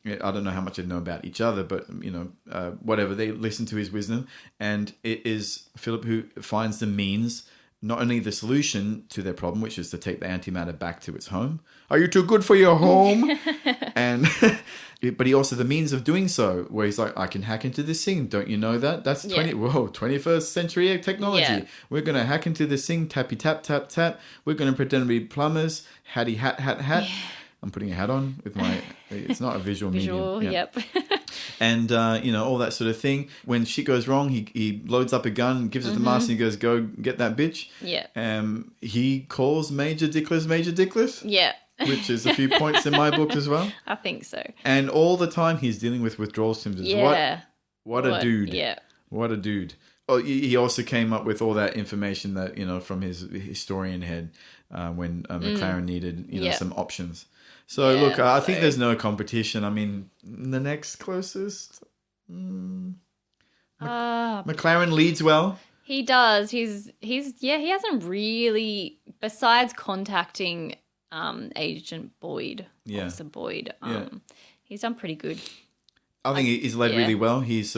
I don't know how much they know about each other, but, you know, whatever. They listen to his wisdom. And it is Philip who finds the means, not only the solution to their problem, which is to take the antimatter back to its home. Are you too good for your home? And... But he also the means of doing so, where he's like, I can hack into this thing. Don't you know that? That's 21st century technology. Yeah. We're going to hack into this thing, tappy tap, tap, tap. We're going to pretend to be plumbers, hatty hat, hat, hat. Yeah. I'm putting a hat on with my, it's not a visual medium. Yep. And, you know, all that sort of thing. When shit goes wrong, he loads up a gun, gives it to Marcy and goes, go get that bitch. Yeah. He calls Major Dickless. Yeah. Which is a few points in my book as well. I think so. And all the time he's dealing with withdrawal symptoms. Yeah. What a dude. Yeah. What a dude. Oh, he also came up with all that information that, you know, from his historian head when McLaren needed, you know, some options. So, look, I think there's no competition. I mean, the next closest... McLaren leads well. He does. He hasn't really, besides contacting... Agent Boyd, Officer Boyd. He's done pretty good. I think he's led really well. He's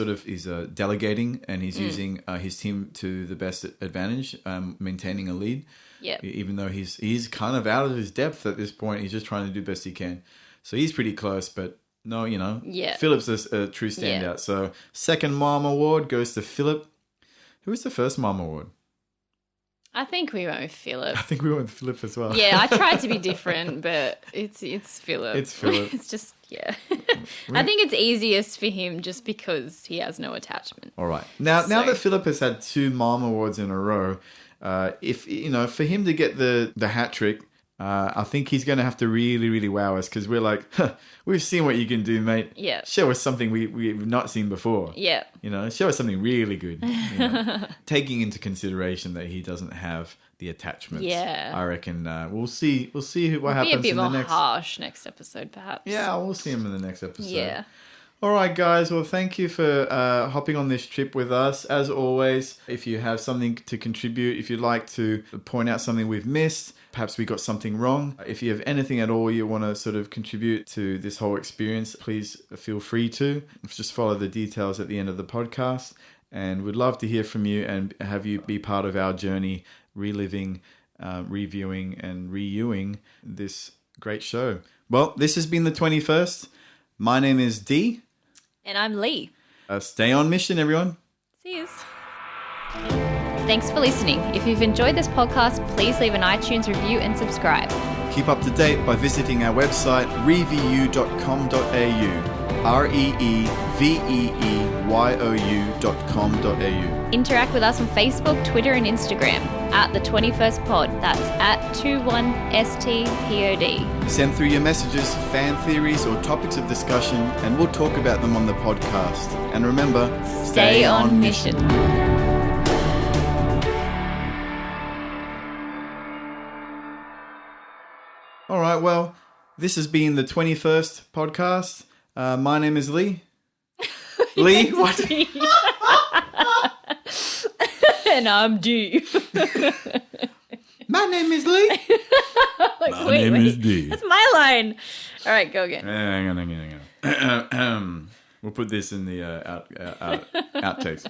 delegating and he's using his team to the best advantage, maintaining a lead. Yeah. Even though he's kind of out of his depth at this point, he's just trying to do the best he can. So he's pretty close, but no, you know, Philip's a true standout. Yeah. So second Mom Award goes to Philip. Who was the first Mom Award? I think we went with Philip. I think we went with Philip as well. Yeah, I tried to be different, but it's Philip. It's Philip. It's just, I think it's easiest for him just because he has no attachment. All right. Now that Philip has had 2 Mom Awards in a row, if, you know, for him to get the hat trick, I think he's going to have to really, really wow us because we're like, we've seen what you can do, mate. Yeah. Show us something we've not seen before. Yeah. You know, show us something really good. You know? Taking into consideration that he doesn't have the attachments. Yeah. I reckon we'll see what happens in the next. Be a bit more harsh next episode, perhaps. Yeah, we'll see him in the next episode. Yeah. All right, guys. Well, thank you for hopping on this trip with us. As always, if you have something to contribute, if you'd like to point out something we've missed, perhaps we got something wrong. If you have anything at all you want to sort of contribute to this whole experience, please feel free to. Just follow the details at the end of the podcast. And we'd love to hear from you and have you be part of our journey, reliving, reviewing, and reviewing this great show. Well, this has been the 21st. My name is Dee. And I'm Lee. Stay on mission, everyone. See yous. Thanks for listening. If you've enjoyed this podcast, please leave an iTunes review and subscribe. Keep up to date by visiting our website, reeveu.com.au. reeveu.com.au. Interact with us on Facebook, Twitter, and Instagram at the 21st Pod. That's at 21STPOD. Send through your messages, fan theories, or topics of discussion, and we'll talk about them on the podcast. And remember, stay on mission. All right, well, this has been the 21st podcast. My name is Lee. Lee, what? And I'm Dee. My name is Lee. My name is Dee. That's my line. All right, go again. Hang on. We'll put this in the outtakes.